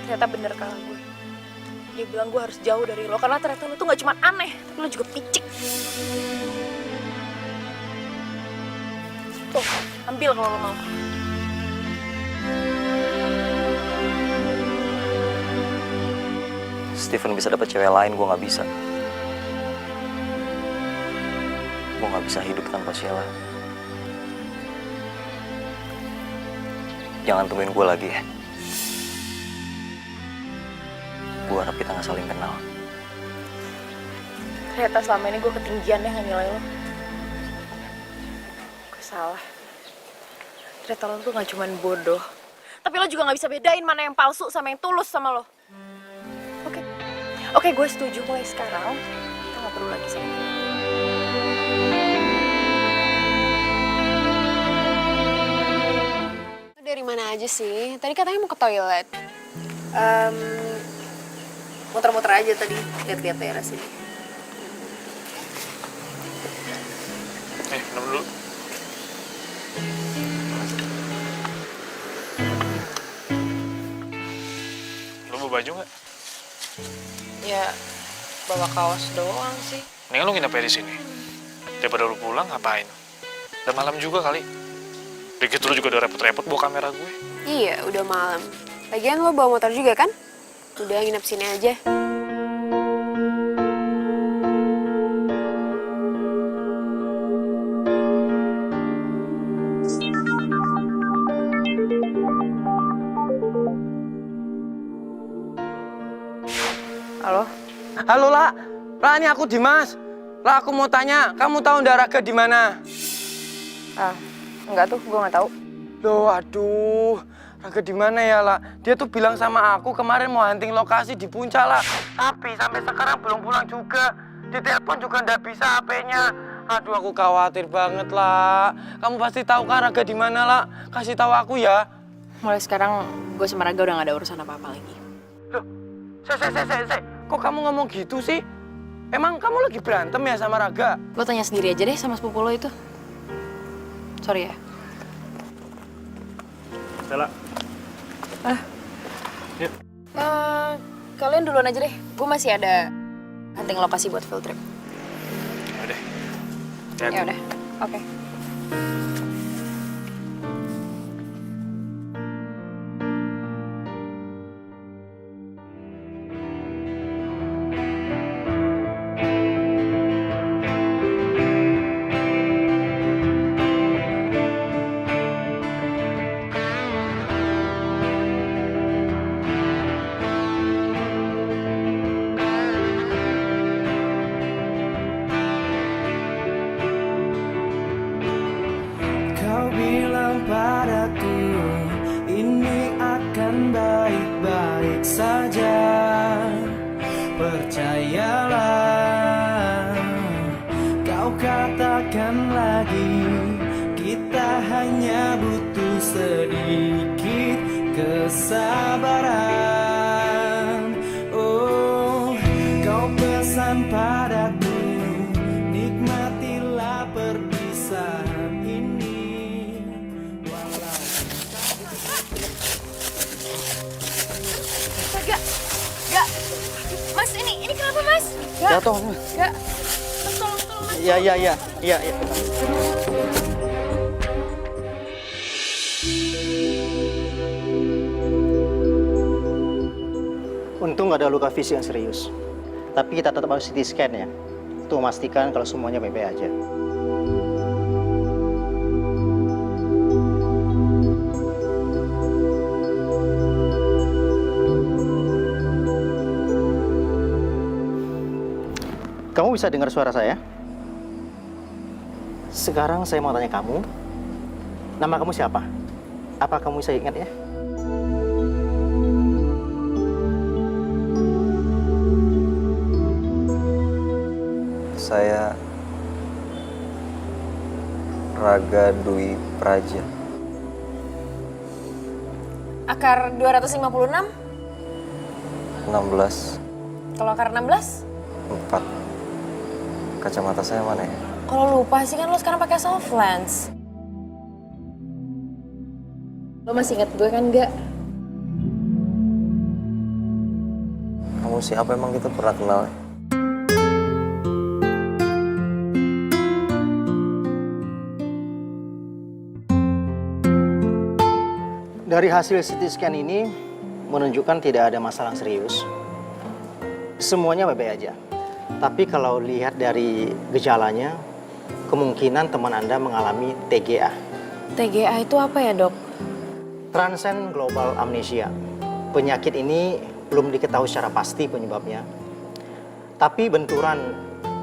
Ternyata bener kakak gue. Dia bilang gue harus jauh dari lo, karena ternyata lo tuh gak cuma aneh, tapi lo juga picik. Tuh, ambil kalau lo mau. Steven bisa dapat cewek lain, gue nggak bisa. Gue nggak bisa hidup tanpa Sheila. Jangan temuin gue lagi ya. Gue harap kita nggak saling kenal. Ternyata selama ini gue ketinggian deh nggak nilai lo. Gue salah. Ternyata lo tuh gak cuma bodoh, tapi lo juga gak bisa bedain mana yang palsu sama yang tulus sama lo. Oke, gue setuju mulai sekarang kita gak perlu lagi sama dia. Dari mana aja sih? Tadi katanya mau ke toilet. Muter-muter aja tadi, lihat-lihat daerah sini. Minum dulu. Lo bawa baju nggak? Ya, bawa kaos doang sih. Mendingan lo nginep aja di sini. Daripada lo pulang ngapain? Udah malam juga kali. Udah gitu lo juga udah repot-repot bawa kamera gue. Iya, udah malam. Lagian lo bawa motor juga kan? Udah nginep sini aja. Halo? Halo, La. La, ini aku Dimas. La, aku mau tanya, kamu tahu Ndaraga di mana? Enggak tuh, gue nggak tahu. Loh, aduh. Raga di mana ya, La? Dia tuh bilang sama aku kemarin mau hunting lokasi di Puncak, La. Tapi sampai sekarang belum pulang juga. Di telepon juga nggak bisa HP-nya. Aduh, aku khawatir banget, La. Kamu pasti tahu kan Raga di mana, La? Kasih tahu aku ya. Mulai sekarang gue sama Raga udah gak ada urusan apa-apa lagi. Loh, kok kamu ngomong gitu sih? Emang kamu lagi berantem ya sama Raga? Lo tanya sendiri aja deh sama sepupu lo itu. Sorry ya. Stella. Yuk. Kalian duluan aja deh. Gue masih ada hunting lokasi buat field trip. Ya udah. Ya udah. Oke. Kau bilang padaku ini akan baik-baik saja. Percayalah, kau katakan lagi kita hanya butuh sedikit kesabaran. Oh, kau pesan padaku kenapa Mas? Jatuh. Gak. Mas tolong Mas. Iya. Untung nggak ada luka fisik yang serius. Tapi kita tetap harus CT scan ya. Untuk memastikan kalau semuanya baik-baik aja. Kamu bisa dengar suara saya? Sekarang saya mau tanya kamu. Nama kamu siapa? Apa kamu bisa ingat ya? Saya Raga Dwi Praja. Akar 256? 16 Kalau akar 16? 4. Kacamata saya mana ya? Kalau lupa sih kan lo sekarang pakai soft lens. Lo masih ingat gue kan nggak? Kamu siapa emang kita pernah kenal ya? Dari hasil CT scan ini menunjukkan tidak ada masalah serius. Semuanya baik-baik aja. Tapi kalau lihat dari gejalanya, kemungkinan teman Anda mengalami TGA. TGA itu apa ya dok? Transient Global Amnesia. Penyakit ini belum diketahui secara pasti penyebabnya. Tapi benturan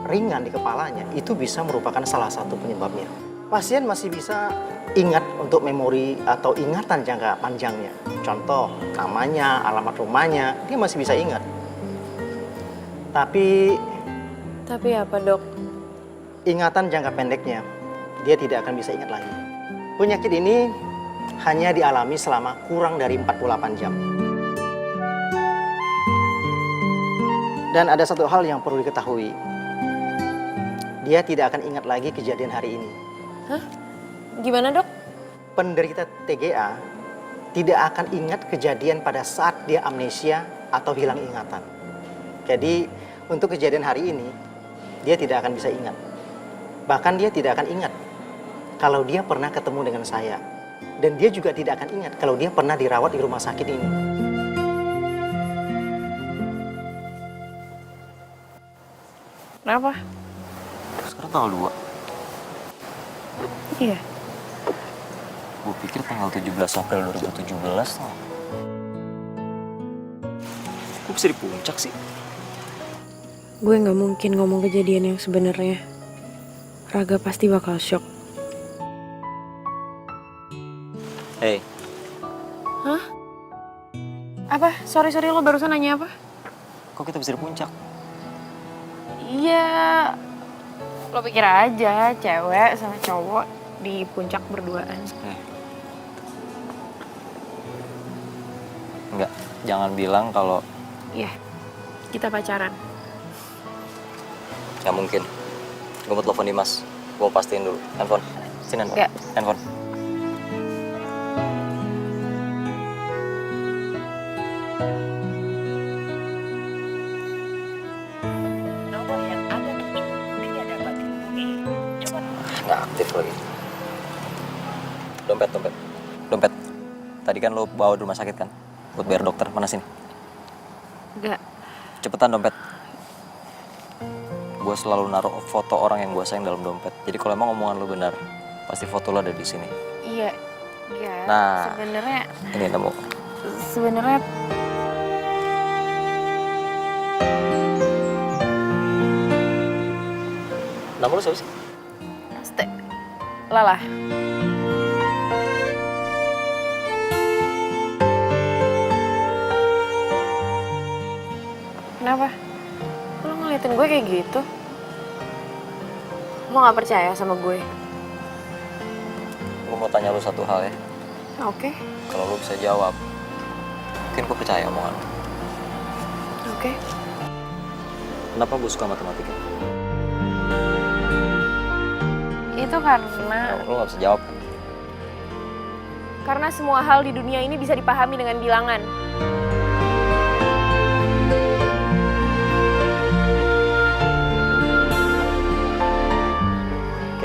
ringan di kepalanya itu bisa merupakan salah satu penyebabnya. Pasien masih bisa ingat untuk memori atau ingatan jangka panjangnya. Contoh, namanya, alamat rumahnya, dia masih bisa ingat. Tapi apa dok? ingatan jangka pendeknya, dia tidak akan bisa ingat lagi. Penyakit ini hanya dialami selama kurang dari 48 jam. Dan ada satu hal yang perlu diketahui. Dia tidak akan ingat lagi kejadian hari ini. Hah? Gimana dok? Penderita TGA tidak akan ingat kejadian pada saat dia amnesia atau hilang ingatan. Jadi untuk kejadian hari ini, dia tidak akan bisa ingat. Bahkan dia tidak akan ingat kalau dia pernah ketemu dengan saya. Dan dia juga tidak akan ingat kalau dia pernah dirawat di rumah sakit ini. Kenapa? Sekarang tanggal 2. Iya. Gue pikir tanggal 17 April 2017 tau. Kok bisa di puncak sih? Gue nggak mungkin ngomong kejadian yang sebenarnya. Raga pasti bakal shock. Hei, Hah? Apa? Sorry lo barusan nanya apa? kok kita bisa di puncak? Iya. Lo pikir aja cewek sama cowok di puncak berduaan. Enggak, jangan bilang kalau... Iya. Kita pacaran. Nggak mungkin. Gue mau telepon Dimas. Gue mau pastiin dulu. Handphone. Sini handphone. Nggak. Handphone. Nggak aktif lagi. Dompet. Tadi kan lo bawa di rumah sakit kan? Buat bayar dokter. Mana sini? Nggak. Cepetan dompet. Gue selalu naruh foto orang yang gue sayang dalam dompet. Jadi kalau emang omongan lo benar, pasti foto lo ada di sini. Iya. Iya. Nah. Sebenarnya. Ini nemu. Sebenarnya. Nama lo siapa sih? Lala. Kenapa? Lo ngeliatin gue kayak gitu? Lo gak percaya sama gue? Gue mau tanya lo satu hal ya. Oke. Kalau lo bisa jawab, mungkin gue percaya omongan lo. Oke. Kenapa gue suka matematika? Itu karena... Lo gak bisa jawab kan? Karena semua hal di dunia ini bisa dipahami dengan bilangan.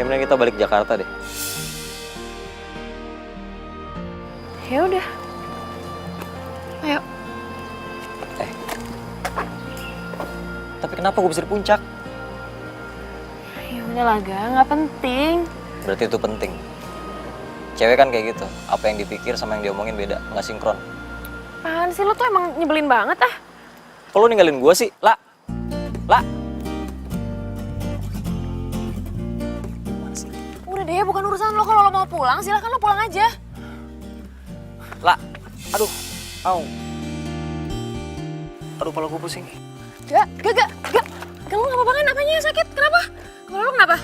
Kayak mending kita balik Jakarta deh. Ya udah. Ayo. Tapi kenapa gue bisa di puncak? Ya udahlah, Ga, nggak penting. Berarti itu penting. Cewek kan kayak gitu, apa yang dipikir sama yang diomongin beda, nggak sinkron. Apaan sih, lo tuh emang nyebelin banget ah. Kalau ninggalin gue sih, lah. Udah deh, bukan urusan lo. Kalau lo mau pulang, silahkan lo pulang aja. Lah, aduh, aduh, kepala gue pusing. Gak. Lo nggak apa-apa kan? Apanya yang sakit? Kenapa? Kalau lo kenapa?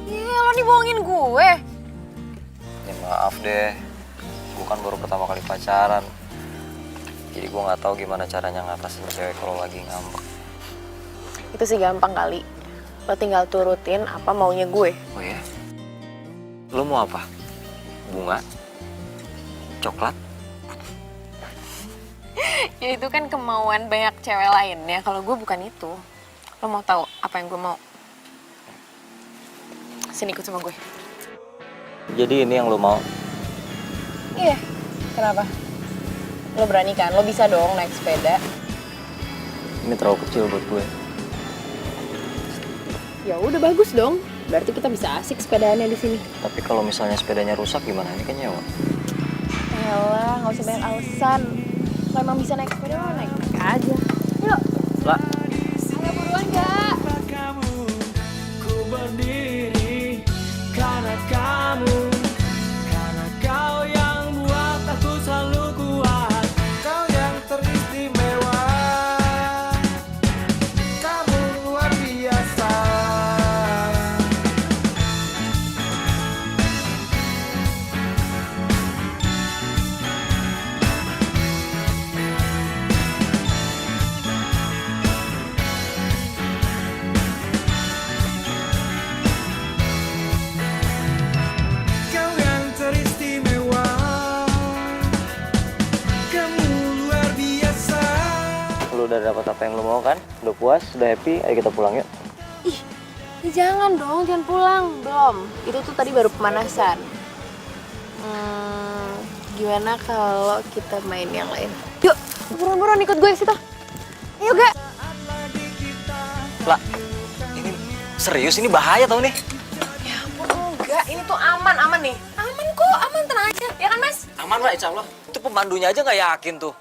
Iya, lo nih bohongin gue. Ya maaf deh, gue kan baru pertama kali pacaran. Jadi gue nggak tahu gimana caranya ngatasin cewek kalau lagi ngambek. Itu sih gampang kali. Lo tinggal turutin apa maunya gue. Oh ya? Lo mau apa? Bunga? Coklat? Ya itu kan kemauan banyak cewek lainnya. Kalau gue bukan itu. Lo mau tahu apa yang gue mau? Sini ikut sama gue. Jadi ini yang lo mau? Iya. Kenapa? Lo berani kan? Lo bisa dong naik sepeda. Ini terlalu kecil buat gue. Ya udah bagus dong. Berarti kita bisa asik sepedaannya di sini. Tapi kalau misalnya sepedanya rusak gimana? Ini kan nyewa. Elah, nggak usah banyak alasan. Kalau emang bisa naik sepeda, lo naik aja. Yuk. Lah. Ayo buruan, Gak? Ku berdiri karena kamu, karena kau yang buat aku selalu kuat. Kau yang teristimewa, kamu luar biasa. Kau yang teristimewa, kamu luar biasa. Lo udah dapat apa yang lo mau kan? Udah puas? Udah happy? Ayo kita pulang yuk. Ya jangan dong, jangan pulang. Belum. Itu tuh tadi baru pemanasan. Gimana kalau kita main yang lain? Yuk, buruan-buruan ikut gue ke situ. Ayo, Gak. Lah, ini serius, ini bahaya tau nih. Ya ampun, enggak. Ini tuh aman nih. Aman kok, aman, tenang aja. Ya kan, Mas? Aman lah, insya Allah. Itu pemandunya aja nggak yakin tuh.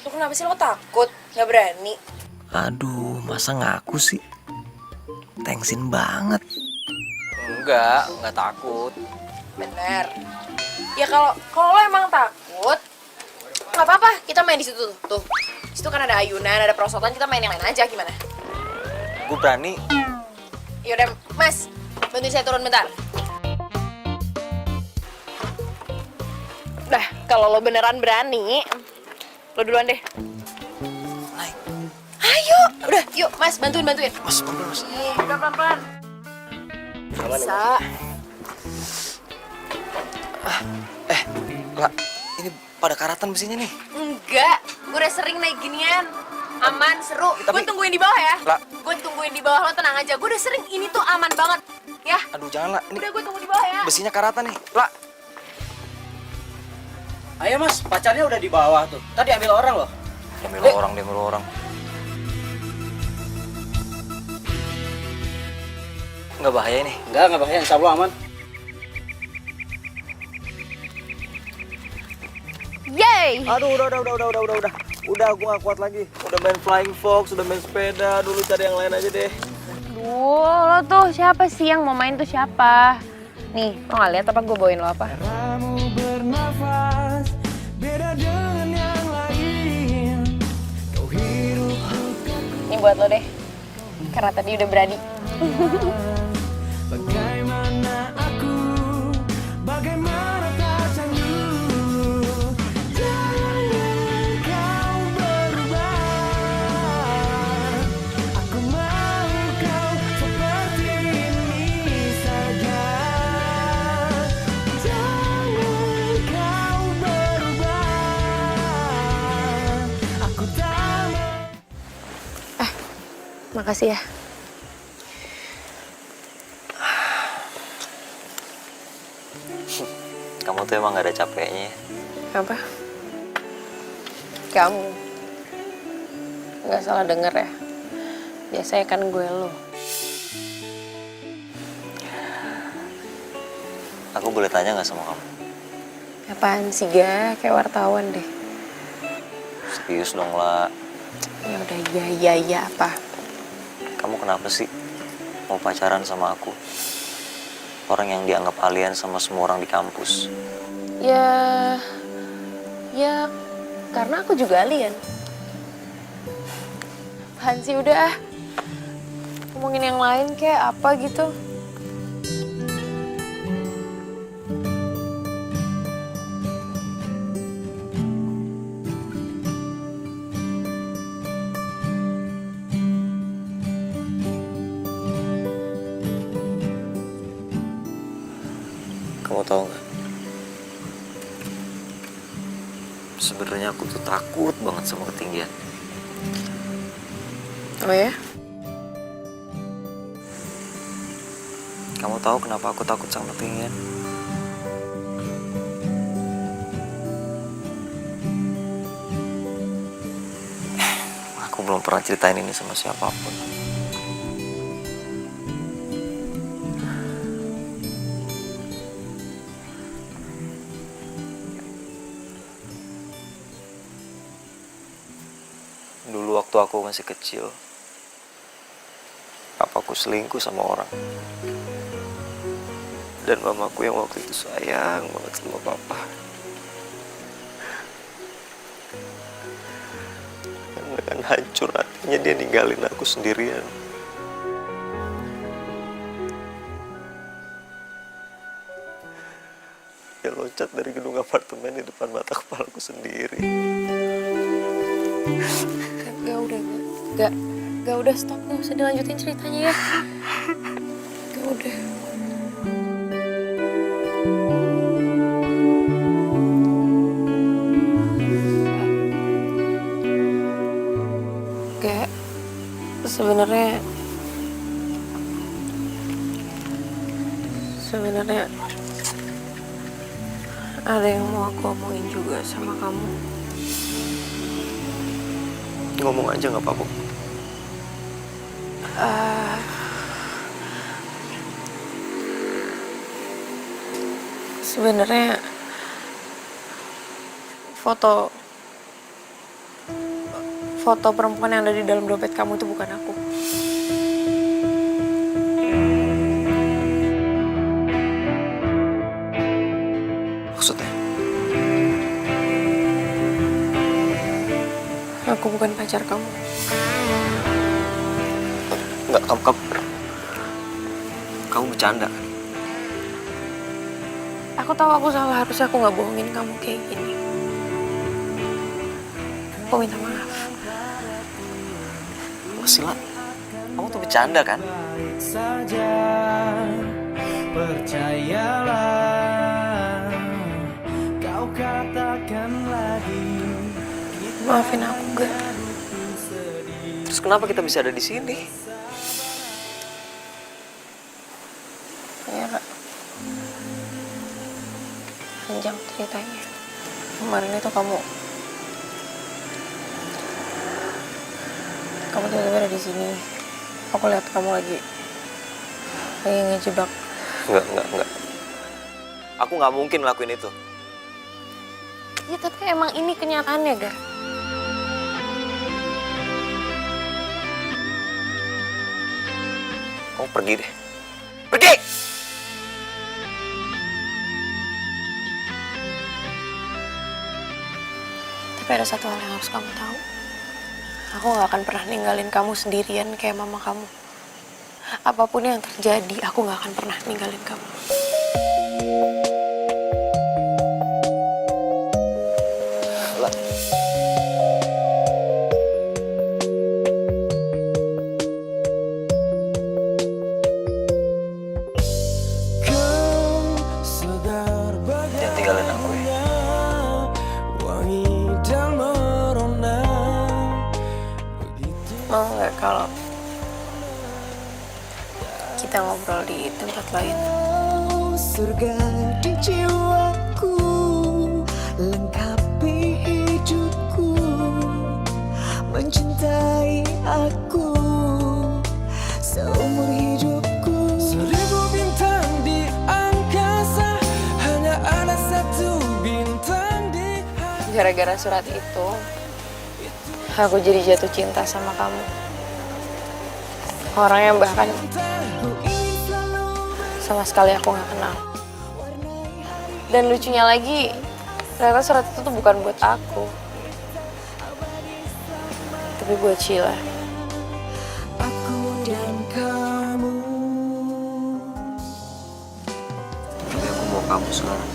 Lo kenapa sih? Lo takut? Nggak berani? Aduh, masa ngaku sih? Thanksin banget. Enggak takut. Bener. Ya kalau lo emang takut, nggak apa-apa. Kita main di situ tuh. Di situ kan ada ayunan, ada perosotan. Kita main yang lain aja, gimana? Gue berani. Yaudah, Mas, bantuin saya turun bentar. Nah, kalau lo beneran berani, lo duluan deh. Naik. Ayo, udah, yuk, Mas, bantuin. Mas, pelan Mas. Udah pelan-pelan. Bisa. Lah, ini pada karatan besinya nih. Enggak, gue udah sering naik ginian. Aman, seru. Tapi- Gue tungguin di bawah ya. Lah. Gue tungguin di bawah, lo tenang aja. Gue udah sering, ini tuh aman banget. Ya, Aduh, jangan lah. Ini udah gue tunggu di bawah ya. besinya karatan nih. Lah, Ayo mas, pacarnya udah di bawah tuh. Tadi ambil orang loh. dia ambil orang. Nggak bahaya ini. Enggak bahaya, insya Allah aman. Yeay! Aduh, udah. Udah, aku nggak kuat lagi. Udah main flying fox, udah main sepeda. Dulu cari yang lain aja deh. Lo tuh siapa sih yang mau main tuh siapa? Nih, lo gak lihat apa gue bawain lo apa? Kamu bernafas, beda dengan yang lain. Kau hidup Ini buat lo deh. Karena tadi udah berani. bagaimana aku, bagaimana tak candu. Jangan kau berubah, aku mau kau seperti ini saja. Jangan kau berubah, aku tak mau. Makasih ya. Kamu tuh emang gak ada capeknya ya? Apa? Kamu nggak salah denger ya. Biasanya kan gue lo. Aku boleh tanya gak sama kamu? Apaan sih ga? Kayak wartawan deh. Serius dong lah. Ya udah iya apa? Kamu kenapa sih mau pacaran sama aku? Orang yang dianggap alien sama semua orang di kampus. Ya karena aku juga alien. Apaan sih udah ah. Ngomongin yang lain kayak apa gitu. Kamu tahu nggak? Sebenarnya aku tuh takut banget sama ketinggian. Oh ya? Kamu tahu kenapa aku takut sama ketinggian? Aku belum pernah ceritain ini sama siapapun. Dulu waktu aku masih kecil, papaku selingkuh sama orang. Dan mamaku yang waktu itu sayang banget sama papa. Dan dengan hancur hatinya dia ninggalin aku sendirian. Dia loncat dari gedung apartemen di depan mata kepalaku sendiri. Gak udah stop, gak usah dilanjutin ceritanya ya. Gak udah. Gak, sebenarnya ada yang mau aku omongin juga sama kamu. Ngomong aja nggak apa-apa. Sebenarnya foto perempuan yang ada di dalam dompet kamu itu bukan aku. Maksudnya? Aku bukan pacar kamu. Enggak, kamu bercanda kan? Aku tahu aku salah, harusnya aku nggak bohongin kamu kayak gini. Aku minta maaf. Sila, kamu tuh bercanda kan? Saja percayalah, kau katakan lagi. Maafin aku gak? Terus kenapa kita bisa ada di sini? Ya kak. Panjang ceritanya. Kemarin itu kamu tiba-tiba ada di sini. Aku lihat kamu lagi ngejebak. Enggak. Aku nggak mungkin ngelakuin itu. Ya tapi emang ini kenyataannya gak? Kamu pergi deh. Pergi! Tapi ada satu hal yang harus kamu tahu. Aku gak akan pernah ninggalin kamu sendirian kayak mama kamu. Apapun yang terjadi, aku gak akan pernah ninggalin kamu. Lah. Jangan tinggalin aku ya. Mau gak kalau kita ngobrol di tempat lain. Surga di jiwaku, lengkapi hidupku, mencintai aku seumur hidupku. Seribu bintang di angkasa, hanya ada satu bintang di hati. Gara-gara surat itu, aku jadi jatuh cinta sama kamu. Orang yang bahkan sama sekali aku gak kenal. Dan lucunya lagi, ternyata surat itu tuh bukan buat aku, tapi buat Sheila. Aku dan kamu. Tapi aku mau kamu sekarang.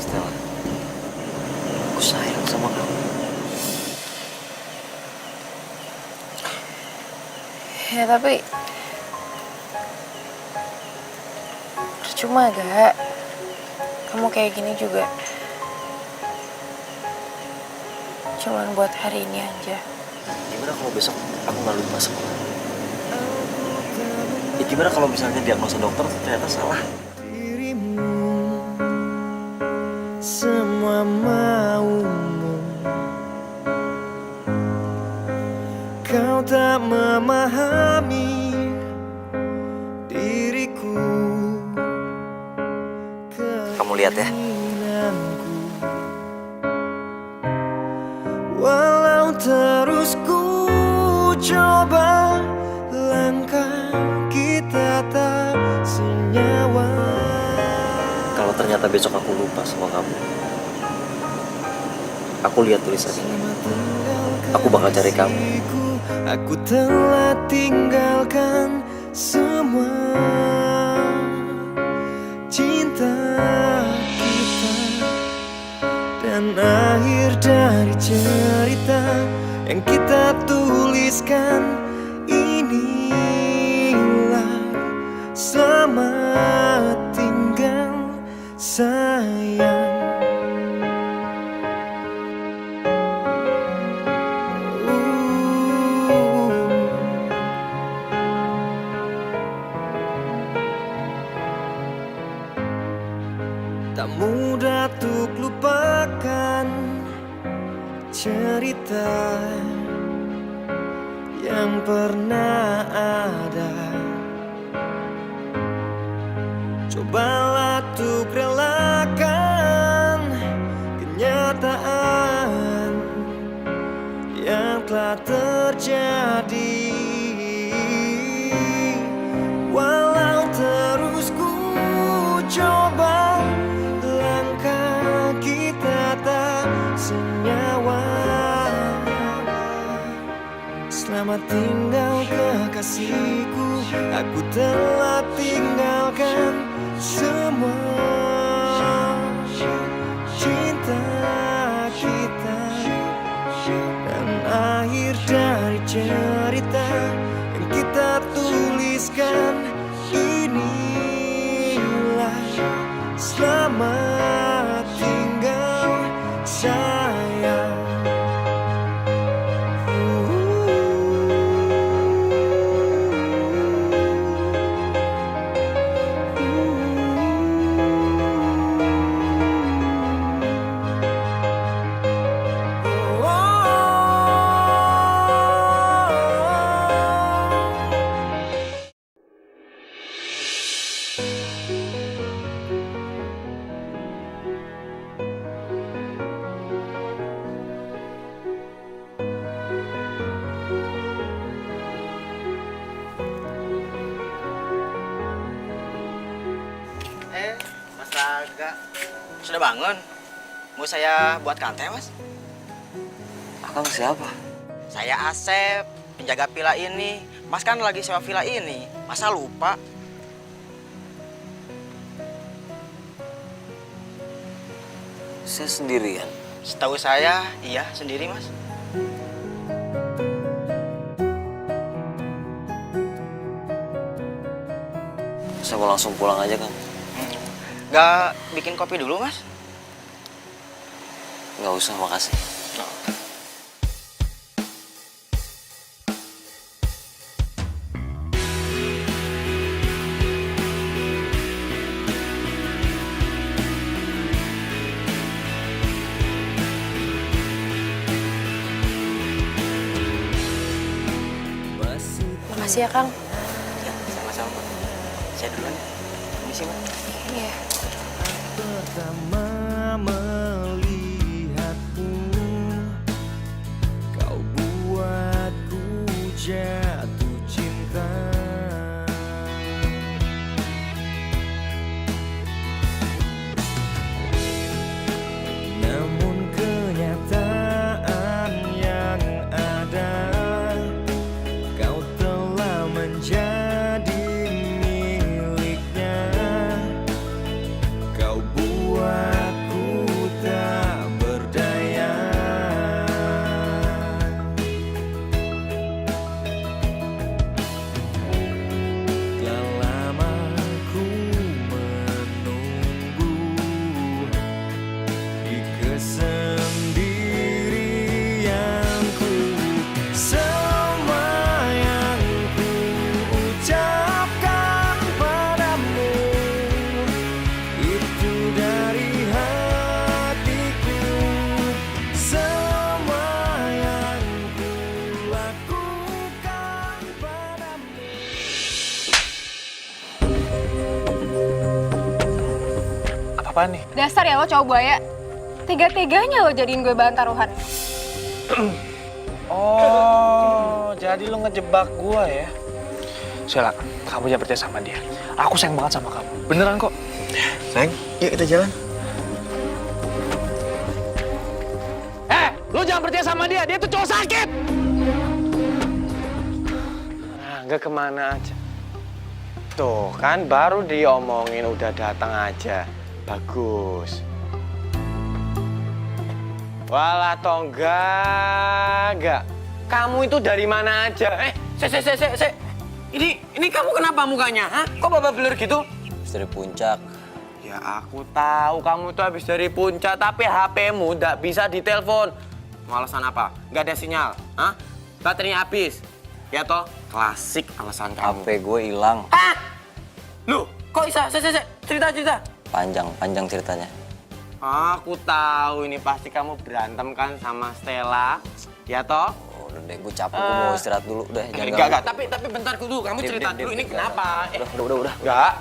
Stella, aku sayang sama kamu. Ya tapi percuma gak, kamu kayak gini juga cuman buat hari ini aja. Gimana kalau besok aku nggak lupa sekolah? Ya gimana kalau misalnya diagnosa dokter ternyata salah? Dirimu, semua maumu, kau tak memahami diriku. Kamu lihat ya. Keinginanku, walau terus ku coba, langkah kita tak senyawa. Kalau ternyata besok aku lupa sama kamu, aku lihat tulisan ini. Aku bakal cari kamu. Aku telah tinggalkan semua cinta kita, dan akhir dari cerita yang kita tuliskan inilah selamat tinggal sayang. Tak mudah untuk lupakan cerita yang pernah ada. Cobalah untuk relakan kenyataan yang telah terjadi. Walau terus ku coba, langkah kita tak senyawa. Selamat tinggal kekasihku, aku telah tinggalkan semua cinta kita, dan akhir dari cerita yang kita tuliskan inilah selamat tinggal sayang. Mas Raga, sudah bangun? Mau saya buatkan teh, Mas? Akang siapa? Saya Asep, penjaga villa ini. Mas kan lagi sewa villa ini, masa lupa? Saya sendirian. Setahu saya, iya sendiri, Mas. Saya mau langsung pulang aja, Kang. Gak bikin kopi dulu, Mas? Nggak usah, makasih. Makasih ya, Kang. Ya, sama-sama. Saya duluan ya. Permisi, Mbak. Iya. Pertama melihatmu, kau buatku jatuh cinta. Namun kenyataan yang ada, kau telah menjadi miliknya. Kau buatku tak berdaya. Telah lama ku menunggu di kesendirianku. Semua yang ku ucapkan padamu itu dari hatiku. Semua yang ku lakukan padamu. Apa-apaan nih? Dasar ya lo cowok buaya. Tiga-tiganya lo jadiin gue bahan taruhan. Oh, jadi lu ngejebak gua ya? Sela, kamu jangan percaya sama dia. Aku sayang banget sama kamu. Beneran kok. Sayang, yuk kita jalan. Lu jangan percaya sama dia. Dia tuh cowok sakit. Nggak kemana aja. Tuh kan baru diomongin udah datang aja. Bagus. Walah toh enggak. Kamu itu dari mana aja? Se. Ini kamu kenapa mukanya? Hah? Kok babak belur gitu? Dari puncak. Ya aku tahu kamu tuh habis dari puncak, tapi HP-mu nggak bisa ditelepon. Mau alasan apa? Nggak ada sinyal. Hah? Baterainya habis. Ya toh? Klasik alasan kamu. HP gue hilang. Hah? Loh, kok bisa? Cerita. Panjang ceritanya. Aku tahu ini pasti kamu berantem kan sama Stella. Ya toh? Oh, udah deh, gue capek, gue mau istirahat dulu deh. Enggak. Tapi bentar dulu. Kamu cerita dulu ini kenapa? Udah. Enggak.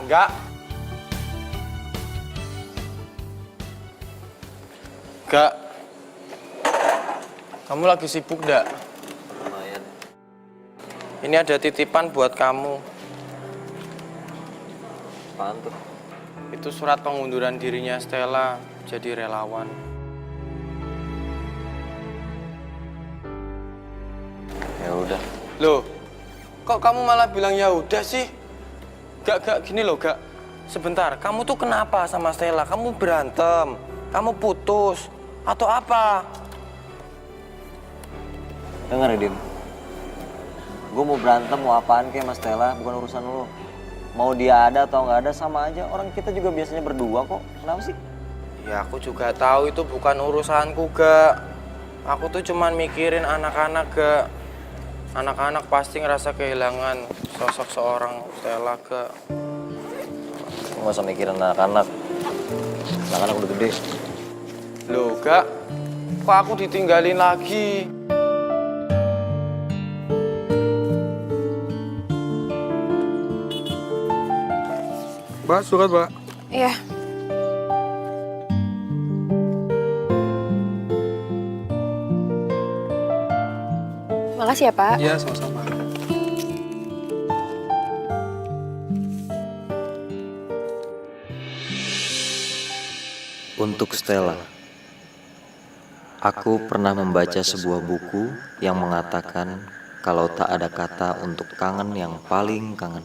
Enggak. Kamu lagi sibuk enggak? Lumayan. Ini ada titipan buat kamu. Apaan tuh? Itu surat pengunduran dirinya Stella jadi relawan. Ya udah. Loh, kok kamu malah bilang ya udah sih? Gak gini loh, gak. Sebentar, kamu tuh kenapa sama Stella? Kamu berantem? Kamu putus? Atau apa? Dengar ya, Dim. Gue mau berantem, mau apaan kayak Mas Stella, bukan urusan lo. Mau dia ada atau nggak ada sama aja. Orang kita juga biasanya berdua kok. Kenapa sih? Ya aku juga tahu itu bukan urusanku, gak. Aku tuh cuman mikirin anak-anak, gak. Anak-anak pasti ngerasa kehilangan sosok seorang Stella, gak. Nggak usah mikirin anak-anak. Anak-anak udah gede. Loh, gak. Kok aku ditinggalin lagi? Mbak, surat, Mbak. Iya. Makasih ya, Pak. Iya, sama-sama. Untuk Stella, aku pernah membaca sebuah buku yang mengatakan kalau tak ada kata untuk kangen yang paling kangen.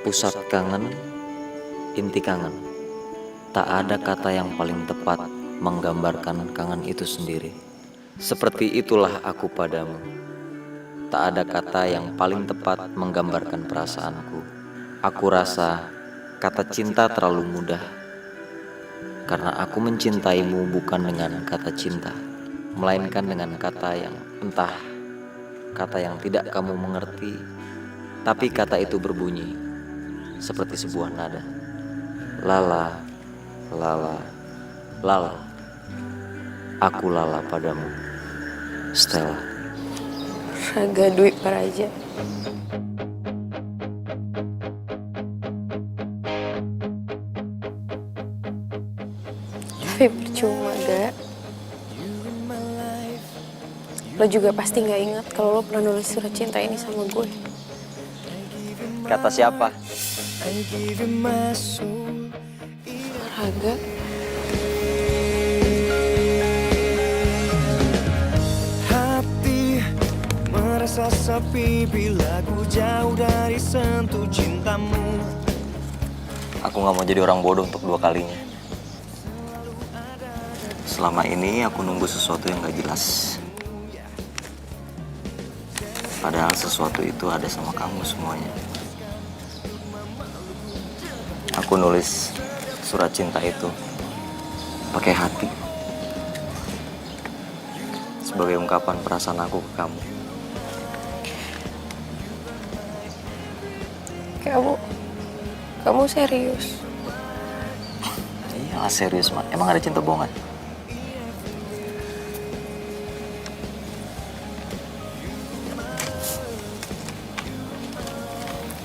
Pusat kangen, inti kangen. Tak ada kata yang paling tepat menggambarkan kangen itu sendiri. Seperti itulah aku padamu. Tak ada kata yang paling tepat menggambarkan perasaanku. Aku rasa kata cinta terlalu mudah. Karena aku mencintaimu bukan dengan kata cinta, melainkan dengan kata yang entah, kata yang tidak kamu mengerti, tapi kata itu berbunyi seperti sebuah nada. Lala, lala, lala. Aku lala padamu, Stella. Raga duit Paraja. Tapi percuma, Ga. Lo juga pasti nggak ingat kalau lo pernah nulis surat cinta ini sama gue. Kata siapa? Raga. Hati merasa sepi bila ku jauh dari sentuh cintamu. Aku nggak mau jadi orang bodoh untuk dua kalinya. Selama ini aku nunggu sesuatu yang gak jelas. Padahal sesuatu itu ada sama kamu semuanya. Aku nulis surat cinta itu pakai hati. Sebagai ungkapan perasaan aku ke kamu. Kamu serius? Iyalah serius, Mak. Emang ada cinta bohongan?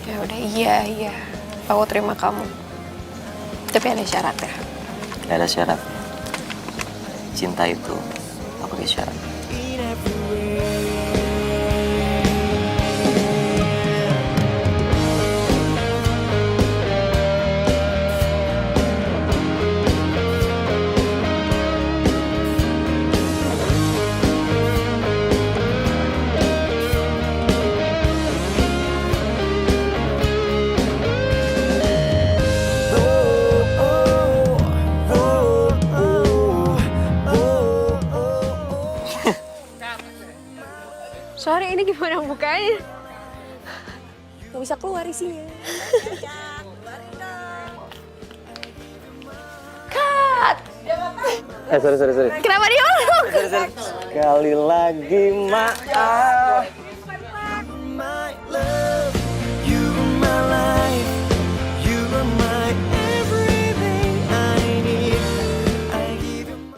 Ya udah, iya. Aku terima kamu. Tapi ada syaratnya. Gak ada syarat. Cinta itu gak pakai syarat. Sorry, ini gimana bukanya? Gak bisa keluar isinya. Cut! Sorry. Kenapa dia ngomong? Sekali lagi maaf.